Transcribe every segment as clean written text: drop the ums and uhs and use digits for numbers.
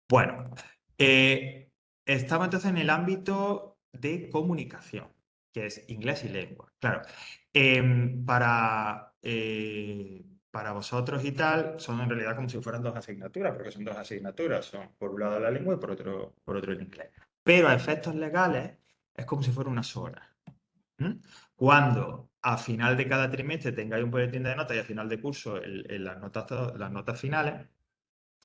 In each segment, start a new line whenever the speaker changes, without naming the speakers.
Bueno, estamos entonces en el ámbito de comunicación, que es inglés y lengua. Claro, para vosotros y tal, son en realidad como si fueran dos asignaturas, porque son dos asignaturas, son por un lado la lengua y por otro el inglés. Pero a efectos legales es como si fuera una sola. ¿Mm? Cuando a final de cada trimestre tengáis un boletín de notas y a final de curso las notas finales,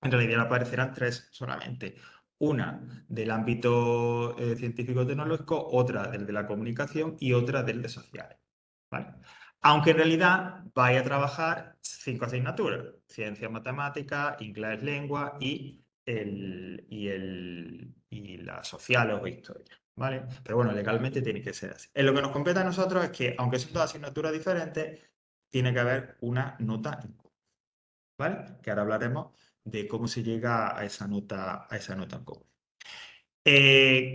en realidad aparecerán tres solamente. Una del ámbito científico-tecnológico, otra del de la comunicación y otra del de sociales. ¿Vale? Aunque en realidad vaya a trabajar 5 asignaturas: ciencia, matemática, inglés, lengua y las sociales o historia. ¿Vale? Pero bueno, legalmente tiene que ser así. En lo que nos compete a nosotros es que, aunque son dos asignaturas diferentes, tiene que haber una nota en común. ¿Vale? Que ahora hablaremos de cómo se llega a esa nota en común.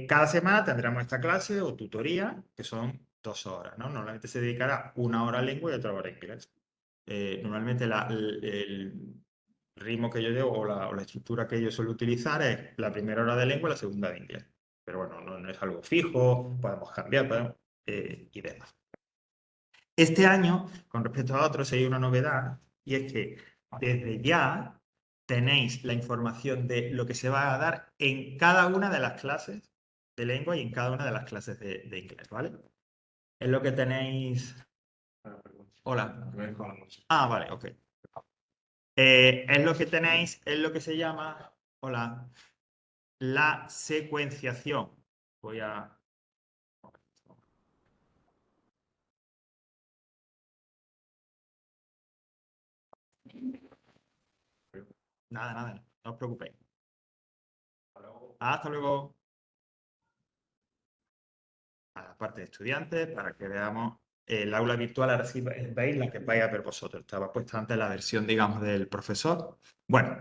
Cada semana tendremos esta clase o tutoría, que son 2 horas, ¿no? Normalmente se dedicará 1 hora a lengua y otra hora a inglés. Normalmente el ritmo que yo llevo o la estructura que yo suelo utilizar es la primera hora de lengua y la segunda de inglés. Pero bueno, no es algo fijo, podemos cambiar, y demás. Este año, con respecto a otros, hay una novedad, y es que desde ya tenéis la información de lo que se va a dar en cada una de las clases de lengua y en cada una de las clases de inglés, ¿vale? Es lo que tenéis. Hola. Ah, vale, ok. Es lo que tenéis, es lo que se llama, hola, la secuenciación. Voy a. Nada, nada, no os preocupéis. Hasta luego. A la parte de estudiantes, para que veamos el aula virtual. Ahora sí veis la que vais a ver vosotros. Estaba puesta antes la versión, digamos, del profesor. Bueno,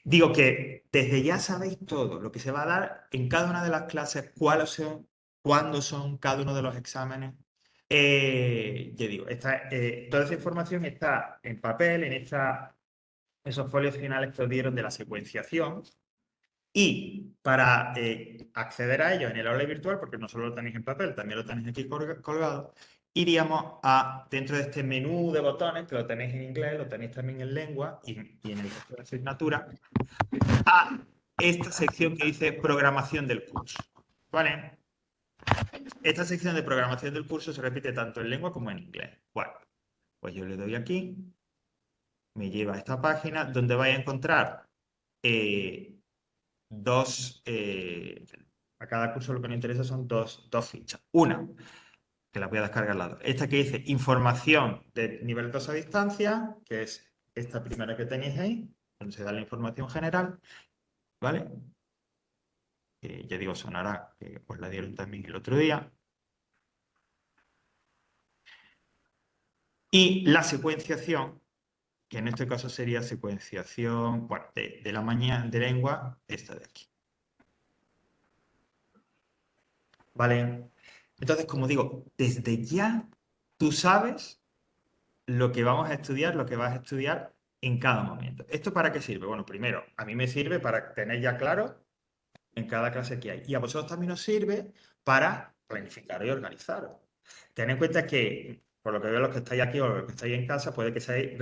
digo que desde ya sabéis todo lo que se va a dar en cada una de las clases, cuáles son, cuándo son cada uno de los exámenes. Ya digo, toda esa información está en papel, en esos folios finales que os dieron de la secuenciación. Y para acceder a ello en el aula virtual, porque no solo lo tenéis en papel, también lo tenéis aquí colgado, iríamos dentro de este menú de botones, que lo tenéis en inglés, lo tenéis también en lengua y en el resto de la asignatura, a esta sección que dice programación del curso. ¿Vale? Esta sección de programación del curso se repite tanto en lengua como en inglés. Bueno, pues yo le doy aquí, me lleva a esta página donde vais a encontrar eh, a cada curso lo que nos interesa son dos fichas. Una, que la voy a descargar al lado. Esta que dice información de nivel 2 a distancia, que es esta primera que tenéis ahí, donde se da la información general, ¿vale? Ya digo, sonará, que os la dieron también el otro día. Y la secuenciación, que en este caso sería secuenciación, bueno, de la mañana de lengua, esta de aquí. ¿Vale? Entonces, como digo, desde ya tú sabes lo que vamos a estudiar, lo que vas a estudiar en cada momento. ¿Esto para qué sirve? Bueno, primero, a mí me sirve para tener ya claro en cada clase que hay. Y a vosotros también os sirve para planificar y organizaros. Tened en cuenta que, por lo que veo, los que estáis aquí o los que estáis en casa, puede que seáis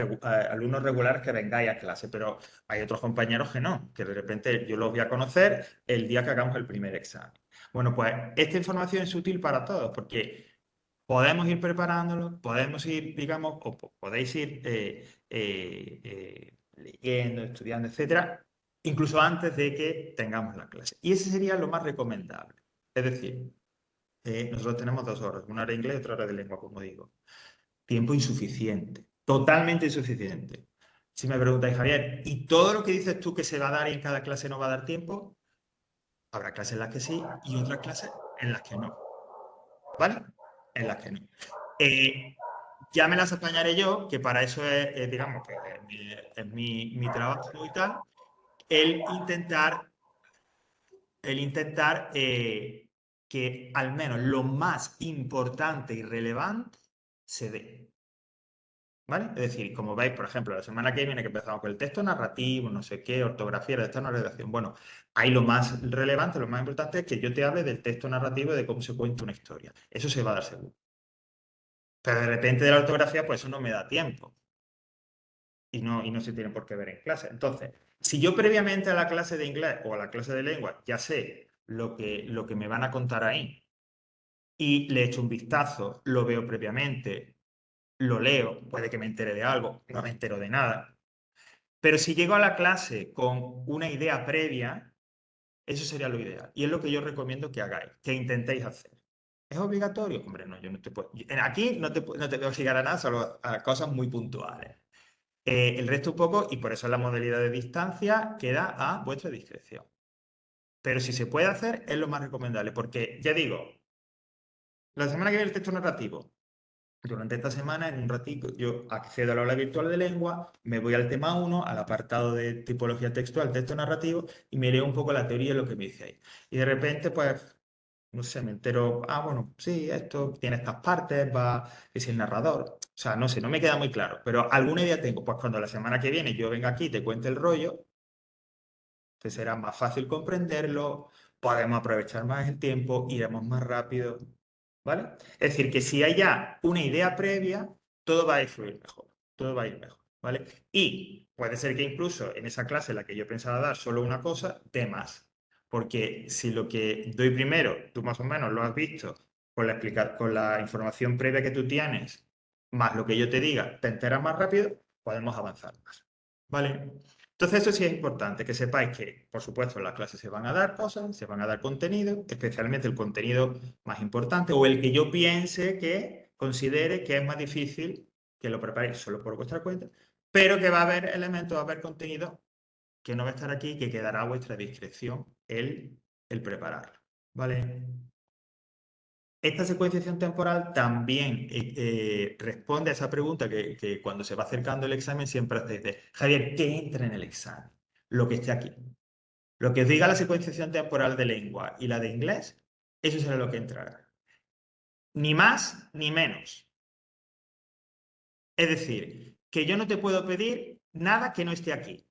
alumnos regulares que vengáis a clase, pero hay otros compañeros que no, que de repente yo los voy a conocer el día que hagamos el primer examen. Bueno, pues esta información es útil para todos, porque podemos ir preparándolo, podemos ir, digamos, o podéis ir leyendo, estudiando, etcétera, incluso antes de que tengamos la clase. Y ese sería lo más recomendable. Es decir, nosotros tenemos 2 horas, 1 hora de inglés y otra hora de lengua, como digo. Tiempo insuficiente, totalmente insuficiente. Si me preguntáis, Javier, ¿y todo lo que dices tú que se va a dar y en cada clase no va a dar tiempo? Habrá clases en las que sí y otras clases en las que no. ¿Vale? En las que no. Eh, ya me las apañaré yo, que para eso es, digamos, que es mi trabajo y tal, el intentar que al menos lo más importante y relevante se dé. ¿Vale? Es decir, como veis, por ejemplo, la semana que viene que empezamos con el texto narrativo, no sé qué, ortografía, de una redacción. Bueno, ahí lo más relevante, lo más importante es que yo te hable del texto narrativo, de cómo se cuenta una historia. Eso se va a dar seguro. Pero de repente de la ortografía, pues eso no me da tiempo. Y no se tiene por qué ver en clase. Entonces, si yo previamente a la clase de inglés o a la clase de lengua ya sé lo que me van a contar ahí y le echo un vistazo, lo veo previamente, lo leo, puede que me entere de algo, no me entero de nada. Pero si llego a la clase con una idea previa, eso sería lo ideal. Y es lo que yo recomiendo que hagáis, que intentéis hacer. ¿Es obligatorio? Hombre, no, yo no te puedo. Aquí no te voy a obligar a nada, solo a cosas muy puntuales. El resto un poco, y por eso la modalidad de distancia queda a vuestra discreción. Pero si se puede hacer, es lo más recomendable, porque ya digo, la semana que viene el texto narrativo, durante esta semana, en un ratito, yo accedo al aula virtual de lengua, me voy al tema 1, al apartado de tipología textual, texto narrativo, y me leo un poco la teoría de lo que me dice ahí. Y de repente, pues, no sé, me entero, bueno, sí, esto tiene estas partes, va, es el narrador. O sea, no sé, no me queda muy claro, pero alguna idea tengo. Pues cuando la semana que viene yo venga aquí y te cuente el rollo, te será más fácil comprenderlo, podemos aprovechar más el tiempo, iremos más rápido, ¿vale? Es decir, que si hay ya una idea previa, todo va a fluir mejor, todo va a ir mejor, ¿vale? Y puede ser que incluso en esa clase en la que yo pensaba dar solo una cosa, dé más. Porque si lo que doy primero, tú más o menos lo has visto con la información previa que tú tienes, más lo que yo te diga, te enteras más rápido, podemos avanzar más, ¿vale? Entonces, eso sí es importante, que sepáis que, por supuesto, en las clases se van a dar cosas, se van a dar contenido, especialmente el contenido más importante o el que yo piense que considere que es más difícil que lo preparéis solo por vuestra cuenta, pero que va a haber elementos, va a haber contenido que no va a estar aquí, que quedará a vuestra discreción el prepararlo. ¿Vale? Esta secuenciación temporal también responde a esa pregunta que cuando se va acercando el examen siempre hacéis de, Javier, ¿qué entra en el examen? Lo que esté aquí. Lo que os diga la secuenciación temporal de lengua y la de inglés, eso será lo que entrará. Ni más ni menos. Es decir, que yo no te puedo pedir nada que no esté aquí.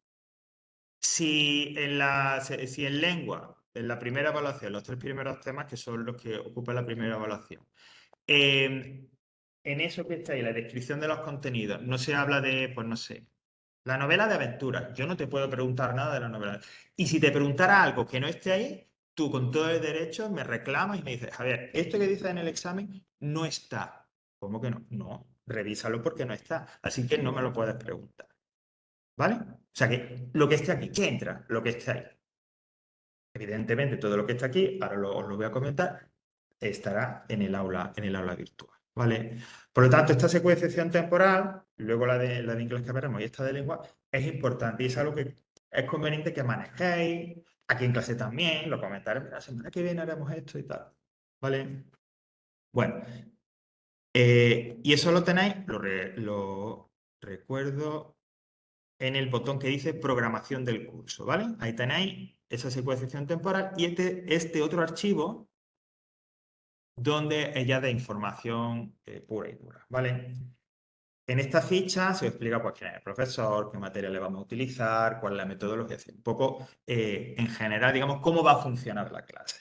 Si en lengua, en la primera evaluación, los 3 primeros temas que son los que ocupan la primera evaluación, en eso que está ahí, la descripción de los contenidos, no se habla de, pues no sé, la novela de aventuras. Yo no te puedo preguntar nada de la novela. Y si te preguntara algo que no esté ahí, tú con todo el derecho me reclamas y me dices, Javier, esto que dices en el examen no está. ¿Cómo que no? No, revísalo porque no está. Así que no me lo puedes preguntar. ¿Vale? O sea que lo que esté aquí, ¿qué entra? Lo que esté ahí. Evidentemente, todo lo que está aquí, ahora os lo voy a comentar, estará en el aula virtual. ¿Vale? Por lo tanto, esta secuenciación temporal, luego la de inglés que veremos y esta de lengua, es importante y es algo que es conveniente que manejéis. Aquí en clase también, lo comentaremos. La semana que viene haremos esto y tal. ¿Vale? Bueno, y eso lo tenéis, lo recuerdo en el botón que dice programación del curso, ¿vale? Ahí tenéis esa secuenciación temporal y este otro archivo donde es ya de información pura y dura, ¿vale? En esta ficha se os explica pues, quién es el profesor, qué materia le vamos a utilizar, cuál es la metodología, un poco en general, digamos, cómo va a funcionar la clase.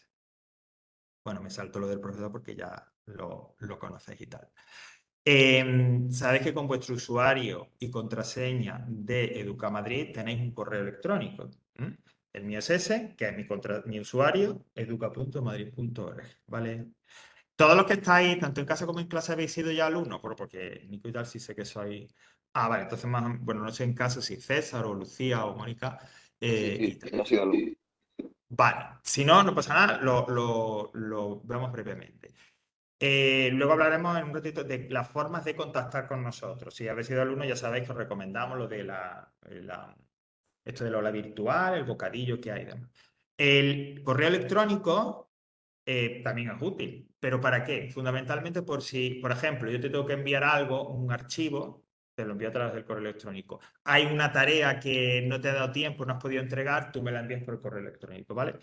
Bueno, me salto lo del profesor porque ya lo conocéis y tal. Sabéis que con vuestro usuario y contraseña de Educamadrid tenéis un correo electrónico. El mío es ese, que es mi usuario, educa.madrid.org, ¿vale? Todos los que estáis, tanto en casa como en clase, habéis sido ya alumnos, porque Nico y tal sí sé que sois. Ah, vale, entonces más, bueno, no sé en casa si César o Lucía o Mónica
Sí,
y
sí,
tal.
no ha sido alumno.
Vale, si no, no pasa nada, lo vemos brevemente. Luego hablaremos en un ratito de las formas de contactar con nosotros. Si habéis sido alumnos, ya sabéis que os recomendamos lo de esto de la aula virtual, el bocadillo que hay y demás. El correo electrónico también es útil. ¿Pero para qué? Fundamentalmente por si, por ejemplo, yo te tengo que enviar algo, un archivo, te lo envío a través del correo electrónico. Hay una tarea que no te ha dado tiempo, no has podido entregar, tú me la envías por el correo electrónico, ¿vale?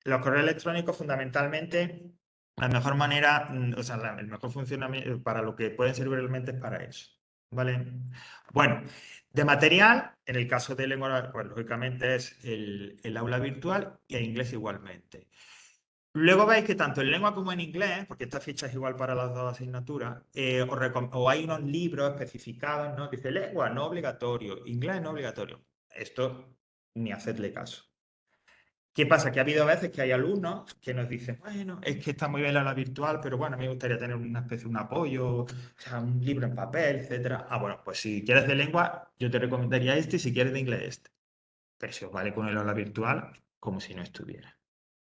Los correos electrónicos fundamentalmente, la mejor manera, o sea, el mejor funcionamiento para lo que pueden servir realmente es para eso, ¿vale? Bueno, de material, en el caso de lengua, pues lógicamente es el aula virtual y en inglés igualmente. Luego veis que tanto en lengua como en inglés, porque esta ficha es igual para las dos asignaturas, o hay unos libros especificados, ¿no? Dice lengua no obligatorio, inglés no obligatorio. Esto ni hacedle caso. ¿Qué pasa? Que ha habido veces que hay alumnos que nos dicen, bueno, es que está muy bien la aula virtual, pero bueno, a mí me gustaría tener una especie de un apoyo, o sea, un libro en papel, etcétera. Ah, bueno, pues si quieres de lengua, yo te recomendaría este, y si quieres de inglés, este. Pero si os vale con el aula virtual, como si no estuviera.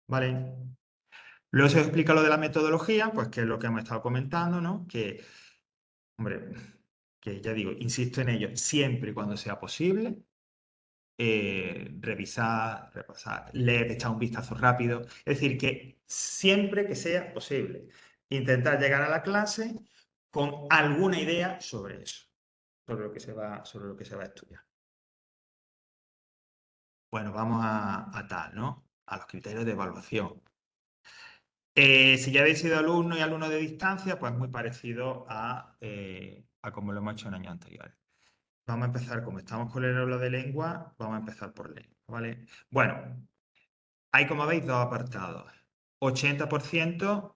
¿Vale? Luego se os explica lo de la metodología, pues que es lo que hemos estado comentando, ¿no? Que, hombre, que ya digo, insisto en ello, siempre y cuando sea posible, revisar, repasar, leer, echar un vistazo rápido. Es decir, que siempre que sea posible, intentar llegar a la clase con alguna idea sobre eso, sobre lo que se va a estudiar. Bueno, vamos a tal, ¿no? A los criterios de evaluación. Si ya habéis sido alumno y alumno de distancia, pues muy parecido a como lo hemos hecho en años anteriores. Vamos a empezar, como estamos con el aula de lengua, vamos a empezar por lengua, ¿vale? Bueno, hay, como veis, dos apartados, 80%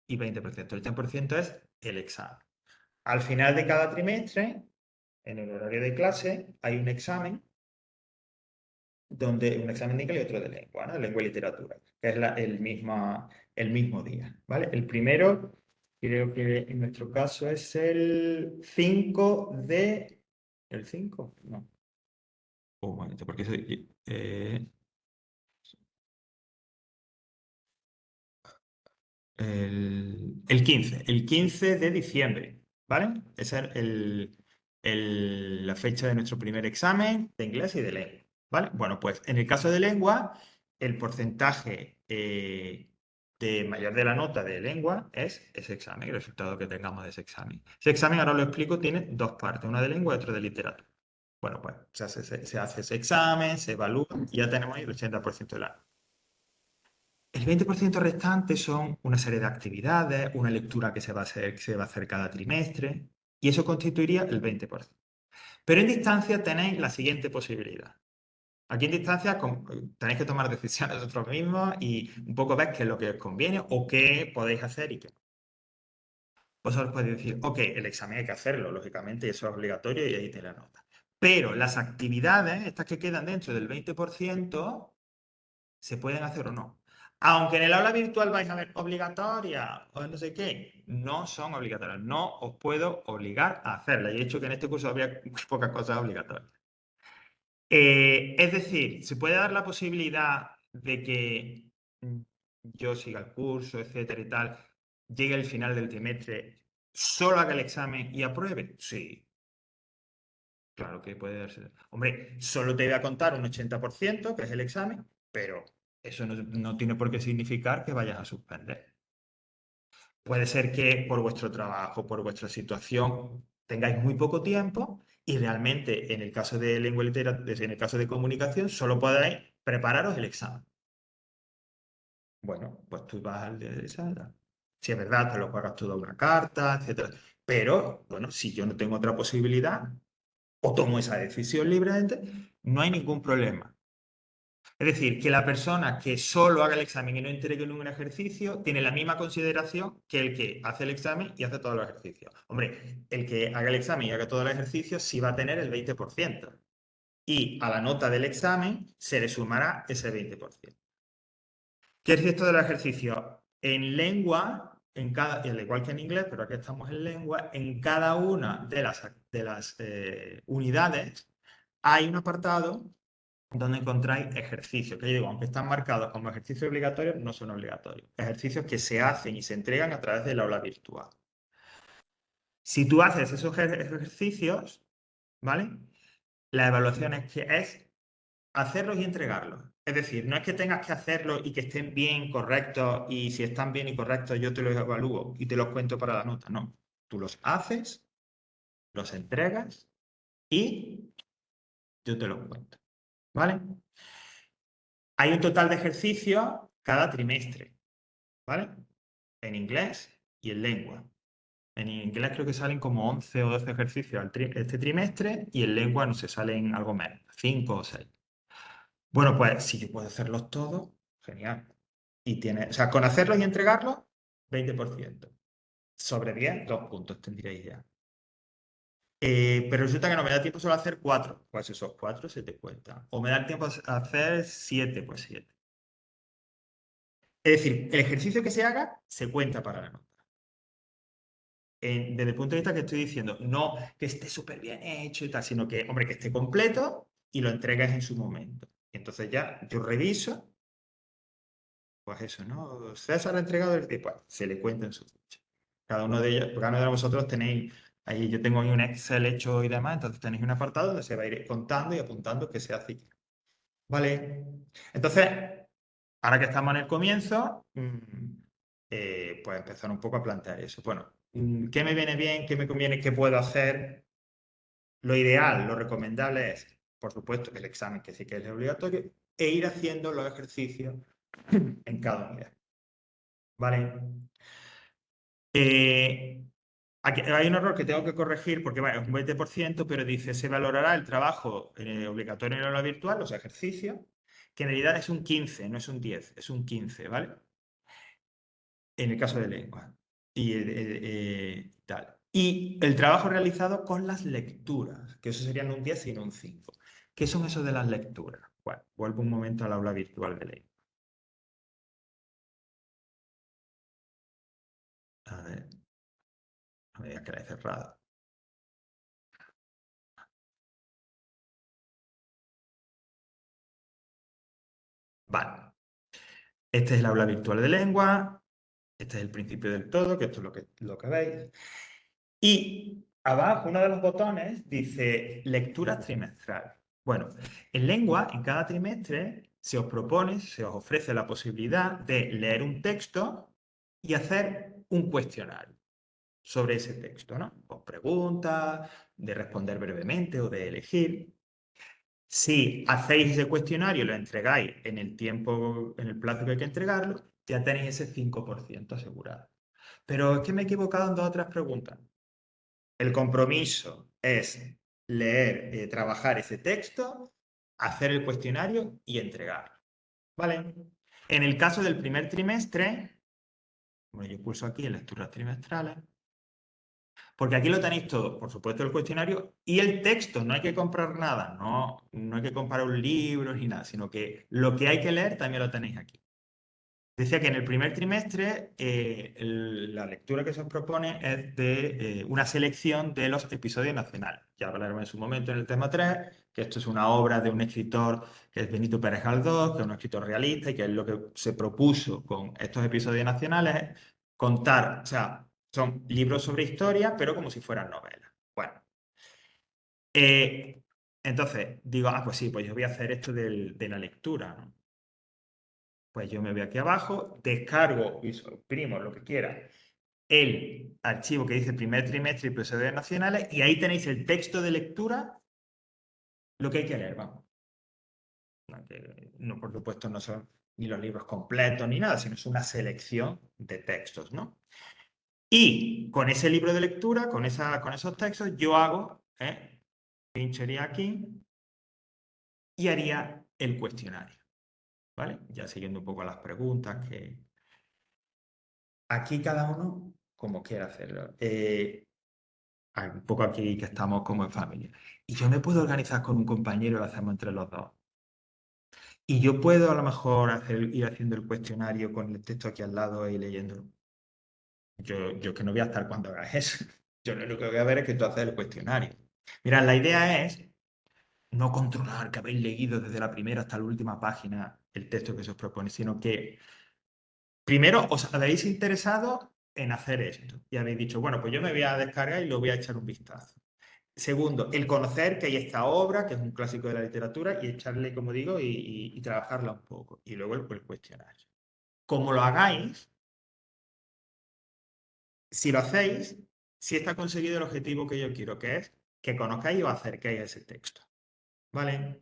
y 20%. El 80% es el examen. Al final de cada trimestre, en el horario de clase, hay un examen, un examen de inglés y otro de lengua, ¿no? Lengua y literatura, que es el mismo día, ¿vale? El primero, creo que en nuestro caso es el 5 de... ¿El 5? No. Un momento, porque soy... el 15 de diciembre, ¿vale? Esa es la fecha de nuestro primer examen de inglés y de lengua, ¿vale? Bueno, pues en el caso de lengua, el porcentaje de mayor de la nota de lengua es ese examen, el resultado que tengamos de ese examen. Ese examen, ahora lo explico, tiene dos partes, una de lengua y otra de literatura. Bueno, pues se hace ese examen, se evalúa y ya tenemos ahí el 80% de la nota. El 20% restante son una serie de actividades, una lectura que se va a hacer cada trimestre, y eso constituiría el 20%. Pero en distancia tenéis la siguiente posibilidad. Aquí en distancia tenéis que tomar decisiones vosotros mismos y un poco ver qué es lo que os conviene o qué podéis hacer y qué no. Vosotros podéis decir, ok, el examen hay que hacerlo, lógicamente, y eso es obligatorio y ahí te la nota. Pero las actividades, estas que quedan dentro del 20%, se pueden hacer o no. Aunque en el aula virtual vais a ver obligatoria o no sé qué, no son obligatorias. No os puedo obligar a hacerlas. Y he dicho que en este curso habría muy pocas cosas obligatorias. Es decir, se puede dar la posibilidad de que yo siga el curso, etcétera y tal, llegue el final del trimestre, solo haga el examen y apruebe. Sí, claro que puede darse. Hombre, solo te voy a contar un 80%, que es el examen, pero eso no tiene por qué significar que vayas a suspender. Puede ser que por vuestro trabajo, por vuestra situación, tengáis muy poco tiempo y realmente en el caso de lengua y literatura, en el caso de comunicación, solo podáis prepararos el examen. Bueno, pues tú vas al día de examen. Si es verdad, te lo pagas toda una carta, etcétera. Pero, bueno, si yo no tengo otra posibilidad, o tomo esa decisión libremente, no hay ningún problema. Es decir, que la persona que solo haga el examen y no entregue ningún ejercicio tiene la misma consideración que el que hace el examen y hace todos los ejercicios. Hombre, el que haga el examen y haga todos los ejercicios sí va a tener el 20%. Y a la nota del examen se le sumará ese 20%. ¿Qué es esto de los ejercicios? En lengua, al igual que en inglés, pero aquí estamos en lengua, en cada una de las unidades hay un apartado donde encontráis ejercicios, que yo digo, aunque están marcados como ejercicios obligatorios, no son obligatorios. Ejercicios que se hacen y se entregan a través del aula virtual. Si tú haces esos ejercicios, ¿vale? La evaluación es hacerlos y entregarlos. Es decir, no es que tengas que hacerlos y que estén bien, correctos, y si están bien y correctos yo te los evalúo y te los cuento para la nota. No, tú los haces, los entregas y yo te los cuento. ¿Vale? Hay un total de ejercicios cada trimestre, ¿vale? En inglés y en lengua. En inglés creo que salen como 11 o 12 ejercicios este trimestre y en lengua no se salen algo menos, 5 o 6. Bueno, pues si yo puedo hacerlos todos, genial. Y tiene, o sea, con hacerlos y entregarlos, 20%. Sobre 10, 2 puntos tendríais ya. Pero resulta que no me da tiempo solo a hacer 4. Pues esos 4 se te cuentan. O me da tiempo a hacer 7, pues 7. Es decir, el ejercicio que se haga se cuenta para la nota. Desde el punto de vista que estoy diciendo, no que esté súper bien hecho y tal, sino que, hombre, que esté completo y lo entregues en su momento. Y entonces ya yo reviso, pues eso, ¿no? César ha entregado el pues se le cuenta en su ficha. Cada uno de ellos, cada uno de vosotros tenéis, ahí yo tengo ahí un Excel hecho y demás, entonces tenéis un apartado donde se va a ir contando y apuntando qué se hace. ¿Vale? Entonces, ahora que estamos en el comienzo, pues empezar un poco a plantear eso. Bueno, ¿qué me viene bien? ¿Qué me conviene? ¿Qué puedo hacer? Lo ideal, lo recomendable es, por supuesto, el examen, que sí que es obligatorio, e ir haciendo los ejercicios en cada unidad. ¿Vale? Aquí hay un error que tengo que corregir porque bueno, es un 20%, pero dice se valorará el trabajo obligatorio en el aula virtual, los ejercicios, que en realidad es un 15, no es un 10, es un 15, ¿vale? En el caso de lengua. Y tal. Y el trabajo realizado con las lecturas, que eso serían un 10 y no un 5. ¿Qué son eso de las lecturas? Bueno, vuelvo un momento al aula virtual de lengua. A ver que la he cerrado. Vale. Este es el aula virtual de lengua. Este es el principio del todo, que esto es lo que veis. Y abajo, uno de los botones dice lectura trimestral. Bueno, en lengua, en cada trimestre se os propone, se os ofrece la posibilidad de leer un texto y hacer un cuestionario sobre ese texto, ¿no? Con preguntas, de responder brevemente o de elegir. Si hacéis ese cuestionario y lo entregáis en el tiempo, en el plazo que hay que entregarlo, ya tenéis ese 5% asegurado. Pero es que me he equivocado en dos otras preguntas. El compromiso es leer, trabajar ese texto, hacer el cuestionario y entregarlo. ¿Vale? En el caso del primer trimestre, bueno, yo pulso aquí en lecturas trimestrales, porque aquí lo tenéis todo, por supuesto el cuestionario y el texto, no hay que comprar nada, no hay que comprar un libro ni nada, sino que lo que hay que leer también lo tenéis aquí. Decía que en el primer trimestre la lectura que se os propone es de una selección de los episodios nacionales. Ya hablaremos en su momento en el tema 3, que esto es una obra de un escritor que es Benito Pérez Galdós, que es un escritor realista y que es lo que se propuso con estos episodios nacionales, es contar, o sea, son libros sobre historia, pero como si fueran novelas. Bueno, eh, entonces digo, pues sí, pues yo voy a hacer esto de la lectura, ¿no? Pues yo me voy aquí abajo, descargo y imprimo lo que quiera el archivo que dice primer trimestre y episodios nacionales y ahí tenéis el texto de lectura, lo que hay que leer, vamos. No, por supuesto, no son ni los libros completos ni nada, sino es una selección de textos, ¿no? Y con ese libro de lectura, con esos textos, yo hago, pincharía aquí y haría el cuestionario, ¿vale? Ya siguiendo un poco las preguntas que, aquí cada uno como quiera hacerlo. Un poco aquí que estamos como en familia. Y yo me puedo organizar con un compañero y lo hacemos entre los dos. Y yo puedo a lo mejor ir haciendo el cuestionario con el texto aquí al lado y leyéndolo. Yo que no voy a estar cuando hagas eso. Yo lo único que voy a ver es que tú haces el cuestionario. Mira, la idea es no controlar que habéis leído desde la primera hasta la última página el texto que se os propone, sino que primero os habéis interesado en hacer esto y habéis dicho, bueno, pues yo me voy a descargar y lo voy a echar un vistazo. Segundo, el conocer que hay esta obra, que es un clásico de la literatura, y echarle, como digo, y trabajarla un poco. Y luego el cuestionario. Como lo hagáis, si lo hacéis, si está conseguido el objetivo que yo quiero, que es que conozcáis y os acerquéis a ese texto. ¿Vale?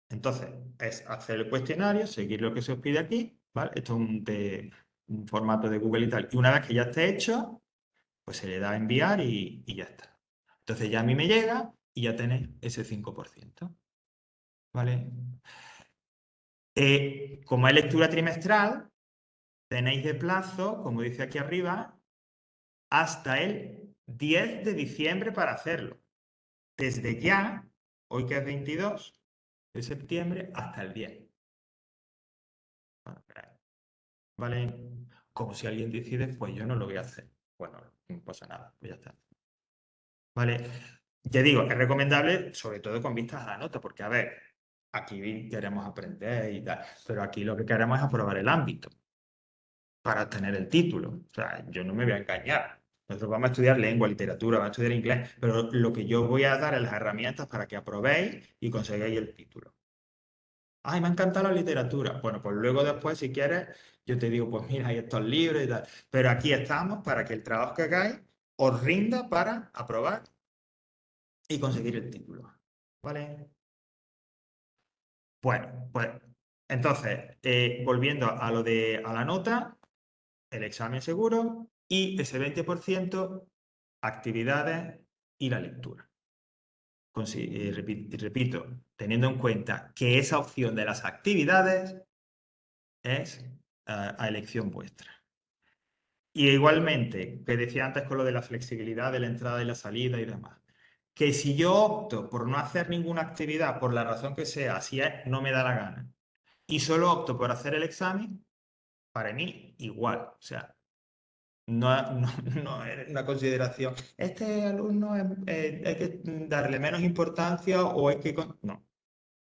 Entonces, es hacer el cuestionario, seguir lo que se os pide aquí, ¿vale? Esto es un formato de Google y tal. Y una vez que ya esté hecho, pues se le da a enviar y ya está. Entonces ya a mí me llega y ya tenéis ese 5%. ¿Vale? Como es lectura trimestral, tenéis de plazo, como dice aquí arriba, hasta el 10 de diciembre para hacerlo. Desde ya, hoy que es 22 de septiembre, hasta el 10. ¿Vale? Como si alguien decide, pues yo no lo voy a hacer. Bueno, no pasa nada, pues ya está. ¿Vale? Ya digo, es recomendable, sobre todo con vistas a la nota, porque a ver, aquí queremos aprender y tal, pero aquí lo que queremos es aprobar el ámbito para obtener el título. O sea, yo no me voy a engañar. Nosotros vamos a estudiar lengua, literatura, vamos a estudiar inglés, pero lo que yo voy a dar es las herramientas para que aprobéis y consigáis el título. Ay, me ha encantado la literatura. Bueno, pues luego después, si quieres, yo te digo, pues mira, hay estos libros y tal. Pero aquí estamos para que el trabajo que hagáis os rinda para aprobar y conseguir el título. ¿Vale? Bueno, pues entonces, volviendo a lo de a la nota, el examen seguro y ese 20% actividades y la lectura. Repito, teniendo en cuenta que esa opción de las actividades es a elección vuestra. Y igualmente, que decía antes con lo de la flexibilidad de la entrada y la salida y demás, que si yo opto por no hacer ninguna actividad, por la razón que sea, si es, no me da la gana, y solo opto por hacer el examen, para mí igual. O sea, no es una consideración. Este alumno hay que darle menos importancia o hay que... No,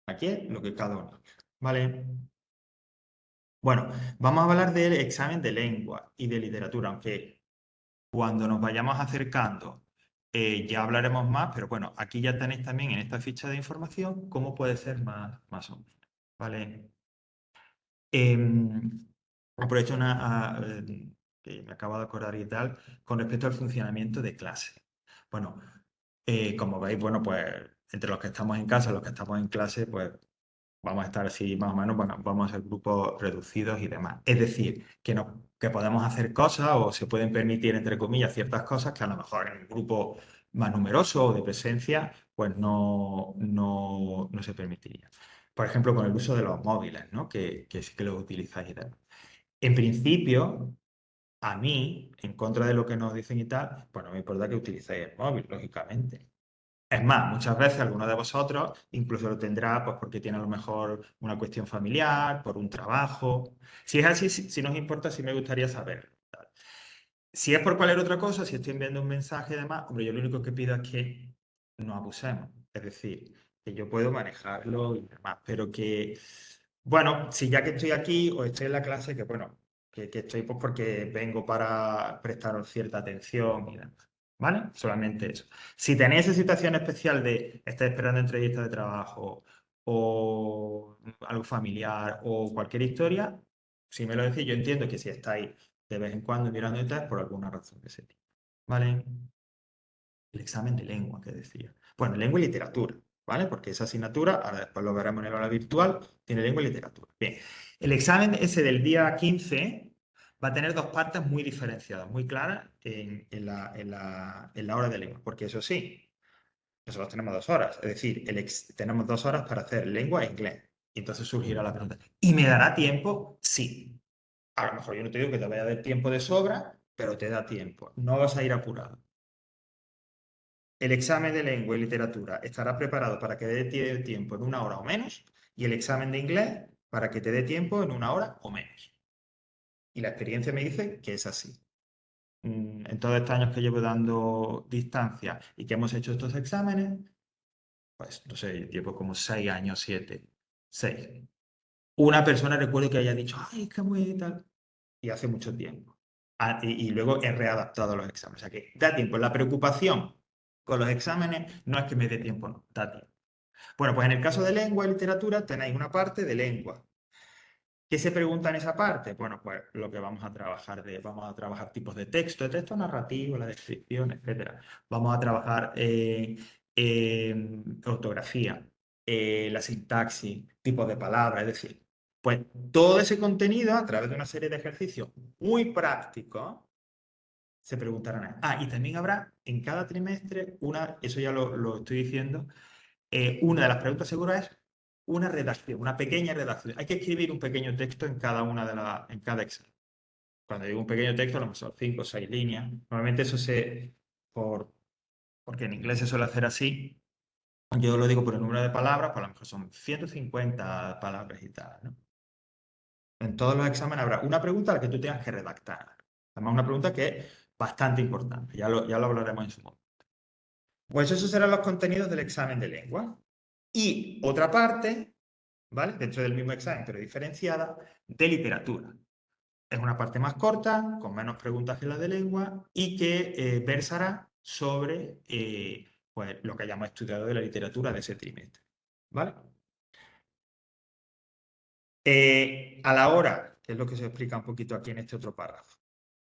aquí es lo que cada uno. ¿Vale? Bueno, vamos a hablar del examen de lengua y de literatura, aunque cuando nos vayamos acercando ya hablaremos más, pero bueno, aquí ya tenéis también en esta ficha de información cómo puede ser más o menos. ¿Vale? Aprovecho que me acabo de acordar y tal, con respecto al funcionamiento de clase. Bueno, como veis, bueno, pues entre los que estamos en casa, los que estamos en clase, pues vamos a estar así más o menos, bueno, vamos a ser grupos reducidos y demás. Es decir, que podemos hacer cosas o se pueden permitir, entre comillas, ciertas cosas que a lo mejor en un grupo más numeroso o de presencia, pues no se permitiría. Por ejemplo, con el uso de los móviles, ¿no? Que sí que los utilizáis y tal. En principio, a mí, en contra de lo que nos dicen y tal, pues no me importa que utilicéis el móvil, lógicamente. Es más, muchas veces alguno de vosotros incluso lo tendrá pues porque tiene a lo mejor una cuestión familiar, por un trabajo. Si es así, si nos importa, sí me gustaría saberlo. Si es por cualquier otra cosa, si estoy enviando un mensaje y demás, hombre, yo lo único que pido es que no abusemos. Es decir, que yo puedo manejarlo y demás, pero que, bueno, si ya que estoy aquí o estoy en la clase, que bueno, que estoy pues porque vengo para prestaros cierta atención y demás. ¿Vale? Solamente eso. Si tenéis esa situación especial de estar esperando entrevista de trabajo o algo familiar o cualquier historia, si me lo decís, yo entiendo que si estáis de vez en cuando mirando y tal, por alguna razón que se tiene. ¿Vale? El examen de lengua que decía. Bueno, lengua y literatura, ¿vale? Porque esa asignatura, ahora después lo veremos en el aula virtual, tiene lengua y literatura. Bien, el examen ese del día 15 va a tener dos partes muy diferenciadas, muy claras en la hora de lengua, porque eso sí, nosotros tenemos 2 horas, es decir, tenemos 2 horas para hacer lengua e inglés. Y entonces surgirá la pregunta, ¿y me dará tiempo? Sí. A lo mejor yo no te digo que te vaya a dar tiempo de sobra, pero te da tiempo. No vas a ir apurado. El examen de lengua y literatura estará preparado para que dé tiempo en 1 hora o menos y el examen de inglés para que te dé tiempo en 1 hora o menos. Y la experiencia me dice que es así. En todos estos años que llevo dando distancia y que hemos hecho estos exámenes, pues no sé, llevo como 6 años, 7, 6. Una persona recuerdo que haya dicho, ay, es que muy tal, y hace mucho tiempo. Y luego he readaptado los exámenes. O sea que da tiempo. La preocupación con los exámenes no es que me dé tiempo, no, da tiempo. Bueno, pues en el caso de lengua y literatura tenéis una parte de lengua. ¿Qué se pregunta en esa parte? Bueno, pues lo que vamos a trabajar tipos de texto narrativo, la descripción, etcétera. Vamos a trabajar ortografía, la sintaxis, tipos de palabras, es decir, pues todo ese contenido a través de una serie de ejercicios muy prácticos se preguntarán. Ah, y también habrá en cada trimestre eso ya lo estoy diciendo, una de las preguntas seguras es una redacción, una pequeña redacción. Hay que escribir un pequeño texto en en cada examen. Cuando digo un pequeño texto, a lo mejor 5 o 6 líneas. Normalmente eso porque en inglés se suele hacer así. Yo lo digo por el número de palabras, pues a lo mejor son 150 palabras y tal, ¿no? En todos los exámenes habrá una pregunta a la que tú tengas que redactar. Además, una pregunta que es bastante importante. Ya lo hablaremos en su momento. Pues esos serán los contenidos del examen de lengua. Y otra parte, ¿vale? Dentro del mismo examen, pero diferenciada, de literatura. Es una parte más corta, con menos preguntas que la de lengua y que versará sobre pues, lo que hayamos estudiado de la literatura de ese trimestre. ¿Vale? A la hora, que es lo que se explica un poquito aquí en este otro párrafo,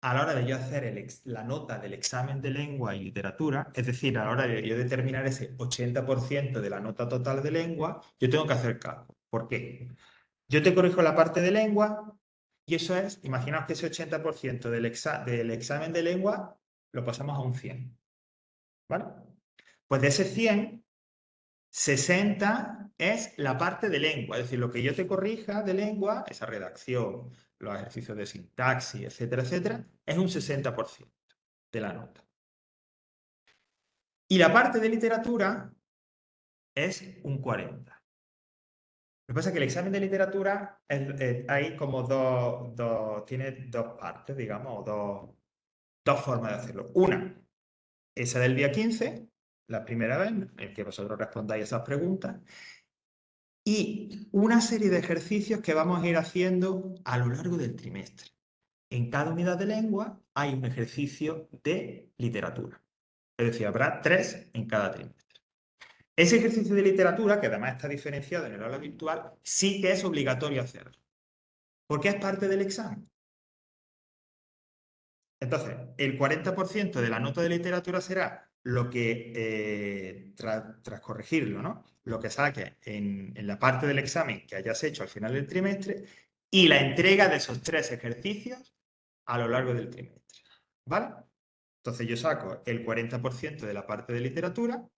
a la hora de yo hacer la nota del examen de lengua y literatura, es decir, a la hora de yo determinar ese 80% de la nota total de lengua, yo tengo que hacer cálculo. ¿Por qué? Yo te corrijo la parte de lengua y eso es, imaginaos que ese 80% del examen de lengua lo pasamos a un 100. ¿Vale? Pues de ese 100, 60 es la parte de lengua, es decir, lo que yo te corrija de lengua, esa redacción, los ejercicios de sintaxis, etcétera, etcétera, es un 60% de la nota. Y la parte de literatura es un 40%. Lo que pasa es que el examen de literatura hay como tiene dos partes, digamos, o dos formas de hacerlo. Una, esa del día 15, la primera vez, en que vosotros respondáis esas preguntas, y una serie de ejercicios que vamos a ir haciendo a lo largo del trimestre. En cada unidad de lengua hay un ejercicio de literatura. Es decir, habrá 3 en cada trimestre. Ese ejercicio de literatura, que además está diferenciado en el aula virtual, sí que es obligatorio hacerlo, porque es parte del examen. Entonces, el 40% de la nota de literatura será lo que, tras corregirlo, ¿no? Lo que saques en la parte del examen que hayas hecho al final del trimestre y la entrega de esos 3 ejercicios a lo largo del trimestre. ¿Vale? Entonces yo saco el 40% de la parte de literatura,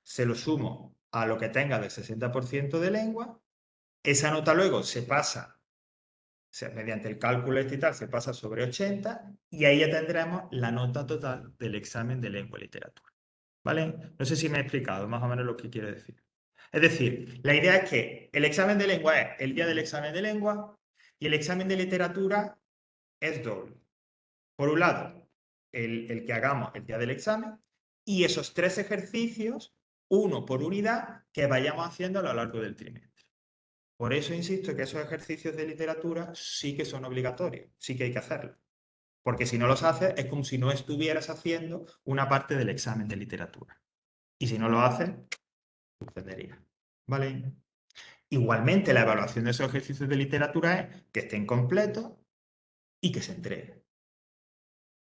se lo sumo a lo que tenga del 60% de lengua, esa nota luego se pasa, o sea, mediante el cálculo y tal, se pasa sobre 80 y ahí ya tendremos la nota total del examen de lengua y literatura. ¿Vale? No sé si me he explicado más o menos lo que quiero decir. Es decir, la idea es que el examen de lengua es el día del examen de lengua y el examen de literatura es doble. Por un lado, el que hagamos el día del examen y esos 3 ejercicios, uno por unidad, que vayamos haciendo a lo largo del trimestre. Por eso insisto que esos ejercicios de literatura sí que son obligatorios, sí que hay que hacerlos. Porque si no los haces es como si no estuvieras haciendo una parte del examen de literatura. Y si no lo haces, suspendería. ¿Vale? Igualmente, la evaluación de esos ejercicios de literatura es que estén completos y que se entreguen.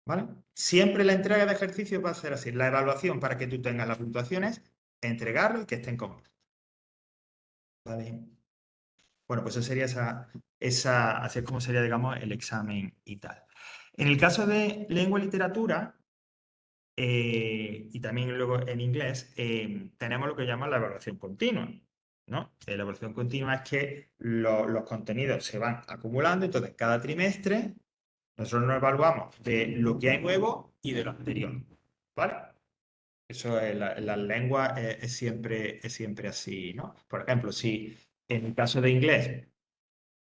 ¿Vale? Siempre la entrega de ejercicios va a ser así. La evaluación para que tú tengas las puntuaciones, entregarlo y que estén completos. ¿Vale? Bueno, pues eso sería así es como sería, digamos, el examen y tal. En el caso de lengua y literatura, y también luego en inglés, tenemos lo que llaman la evaluación continua, ¿no? La evaluación continua es que los contenidos se van acumulando, entonces cada trimestre nosotros nos evaluamos de lo que hay nuevo y de lo anterior, ¿vale? Eso en las lenguas es siempre así, ¿no? Por ejemplo, si en el caso de inglés,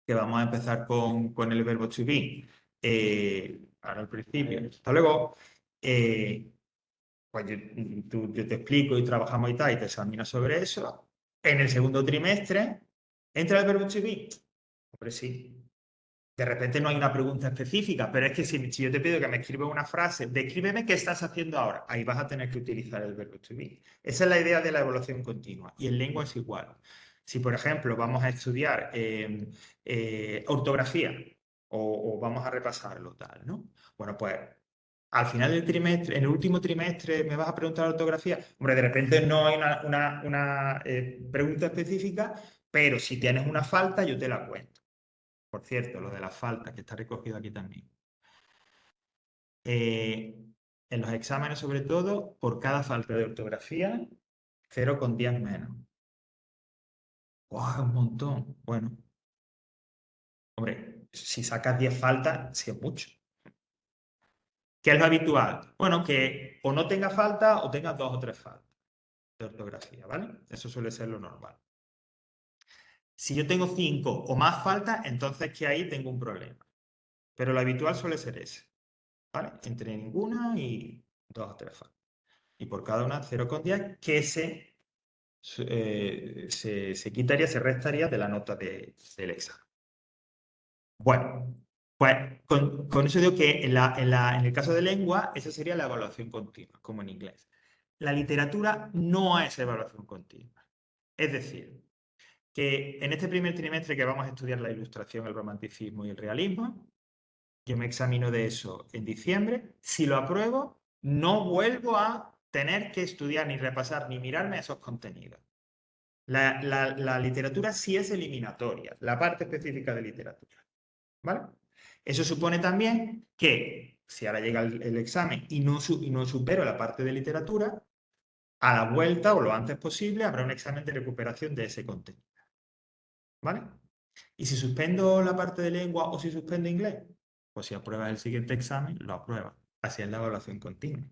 que vamos a empezar con el verbo to be, ahora al principio, hasta luego, pues yo te explico y trabajamos y tal, y te examinas sobre eso. En el segundo trimestre, entra el verbo to be. Hombre, sí. De repente no hay una pregunta específica, pero es que si yo te pido que me escribas una frase, descríbeme qué estás haciendo ahora, ahí vas a tener que utilizar el verbo to be. Esa es la idea de la evaluación continua. Y en lengua es igual. Si, por ejemplo, vamos a estudiar ortografía o vamos a repasarlo, tal, ¿no? Bueno, pues al final del trimestre, en el último trimestre, me vas a preguntar ortografía. Hombre, de repente no hay una pregunta específica, pero si tienes una falta, yo te la cuento. Por cierto, lo de la falta, que está recogido aquí también. en los exámenes sobre todo, por cada falta de ortografía, 0,10 menos. ¡Guau! Un montón. Bueno, hombre, si sacas 10 faltas, sí es mucho. ¿Qué es lo habitual? Bueno, que o no tenga falta o tenga 2 o 3 faltas de ortografía, ¿vale? Eso suele ser lo normal. Si yo tengo 5 o más faltas, entonces que ahí tengo un problema. Pero lo habitual suele ser ese, ¿vale? Entre ninguna y 2 o 3 faltas. Y por cada una 0,10 que se quitaría, se restaría de la nota del examen. Bueno, pues con eso digo que en el caso de lengua, esa sería la evaluación continua, como en inglés. La literatura no es evaluación continua. Es decir, que en este primer trimestre que vamos a estudiar la ilustración, el romanticismo y el realismo, yo me examino de eso en diciembre. Si lo apruebo, no vuelvo a tener que estudiar, ni repasar, ni mirarme esos contenidos. La literatura sí es eliminatoria, la parte específica de literatura. ¿Vale? Eso supone también que si ahora llega el examen y no supero la parte de literatura, a la vuelta o lo antes posible habrá un examen de recuperación de ese contenido. ¿Vale? Y si suspendo la parte de lengua o si suspendo inglés, pues si apruebas el siguiente examen, lo apruebas. Así es la evaluación continua.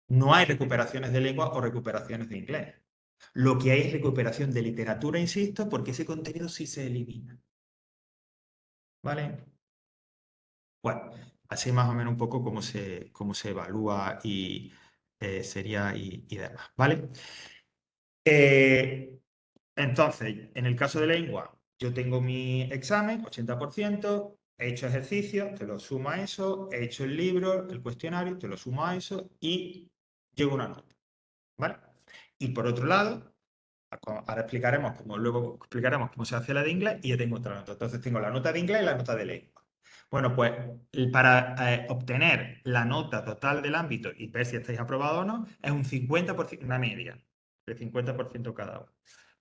No hay recuperaciones de lengua o recuperaciones de inglés. Lo que hay es recuperación de literatura, insisto, porque ese contenido sí se elimina. ¿Vale? Bueno, así más o menos un poco cómo se evalúa y sería y demás, ¿vale? Entonces, en el caso de lengua, yo tengo mi examen, 80%, he hecho ejercicio, te lo sumo a eso, he hecho el libro, el cuestionario, te lo sumo a eso y llego a una nota, ¿vale? Y por otro lado, ahora luego explicaremos cómo se hace la de inglés y ya tengo otra nota. Entonces tengo la nota de inglés y la nota de lengua. Bueno, pues para obtener la nota total del ámbito y ver si estáis aprobados o no, es un 50%, una media, de 50% cada uno.